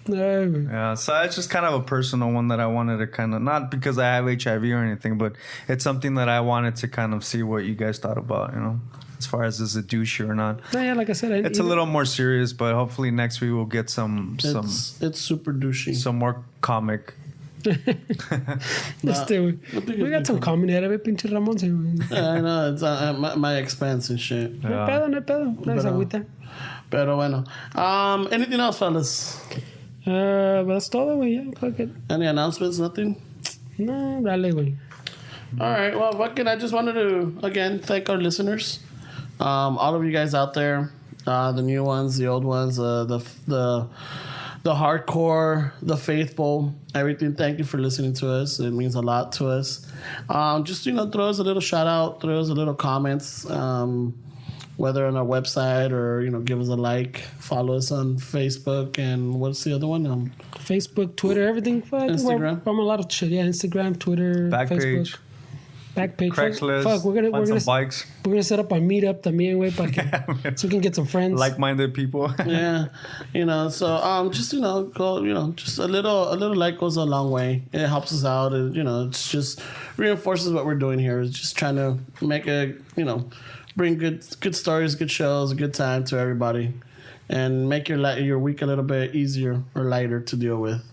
Yeah, so it's just kind of a personal one that I wanted to kind of, not because I have HIV or anything, but it's something that I wanted to kind of see what you guys thought about, you know, as far as is it douchey or not. Yeah, like I said, It's a little more serious, but hopefully next week we'll get some It's super douchey. some more comic. we got some comedy out of it, pinche Ramón. Yeah, I know it's my expense and shit. No pedo. No es agüita. Pero bueno, anything else, fellas? That's todo, güey. Yeah, fuck it. Any announcements? Nothing. No, dale, güey. All right. Well, fucking, I just wanted to again thank our listeners, all of you guys out there, the new ones, the old ones, the hardcore, the faithful, everything. Thank you for listening to us. It means a lot to us. Just throw us a little shout out, throw us a little comments, whether on our website or give us a like, follow us on Facebook, and what's the other one? Facebook, Twitter, everything. Instagram. From a lot of shit. Yeah, Instagram, Twitter, Facebook. Backpage. Craigslist. Fuck, we're gonna bikes. We're gonna set up a meetup también, güey, so we can get some friends. Like-minded people. Yeah, so just go, just a little like goes a long way. It helps us out. It's just reinforces what we're doing here. It's just trying to make bring good stories, good shows, a good time to everybody, and make your week a little bit easier or lighter to deal with.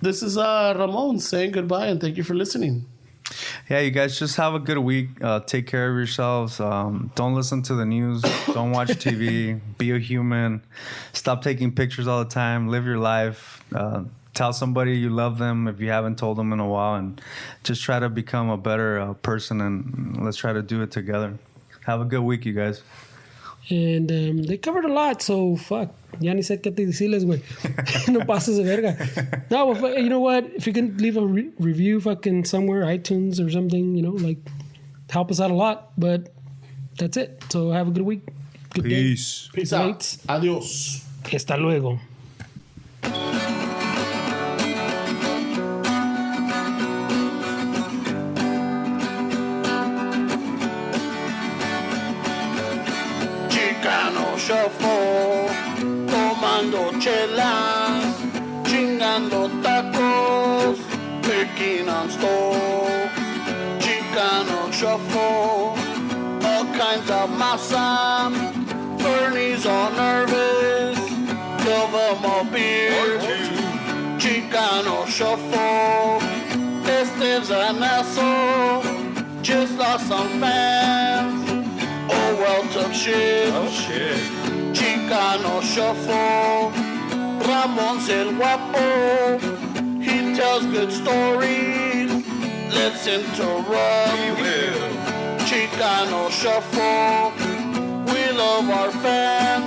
This is Ramon saying goodbye and thank you for listening. Yeah, you guys just have a good week. Take care of yourselves. Don't listen to the news. Don't watch TV. Be a human. Stop taking pictures all the time. Live your life. Tell somebody you love them if you haven't told them in a while, and just try to become a better person, and let's try to do it together. Have a good week, you guys. And they covered a lot, so fuck. Ya ni sé qué te decirles, güey. No pases de verga. No, well, you know what? If you can leave a review fucking somewhere, iTunes or something, help us out a lot. But that's it. So have a good week. Good Peace. Day. Peace out. Adios. Hasta luego. Chicano shuffle, tomando chelas, chingando tacos, picking on stove. Chicano shuffle, all kinds of masa. Bernie's all nervous, give them a beer. Chicano shuffle, Esteve's an asshole, just lost some fans. Oh well, tough shit. Oh shit. Chicano shuffle, Ramon's el guapo. He tells good stories. Let's interrupt. We will. Chicano Shuffle. We love our fans.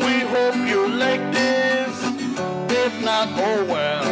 We hope you like this. If not, oh well.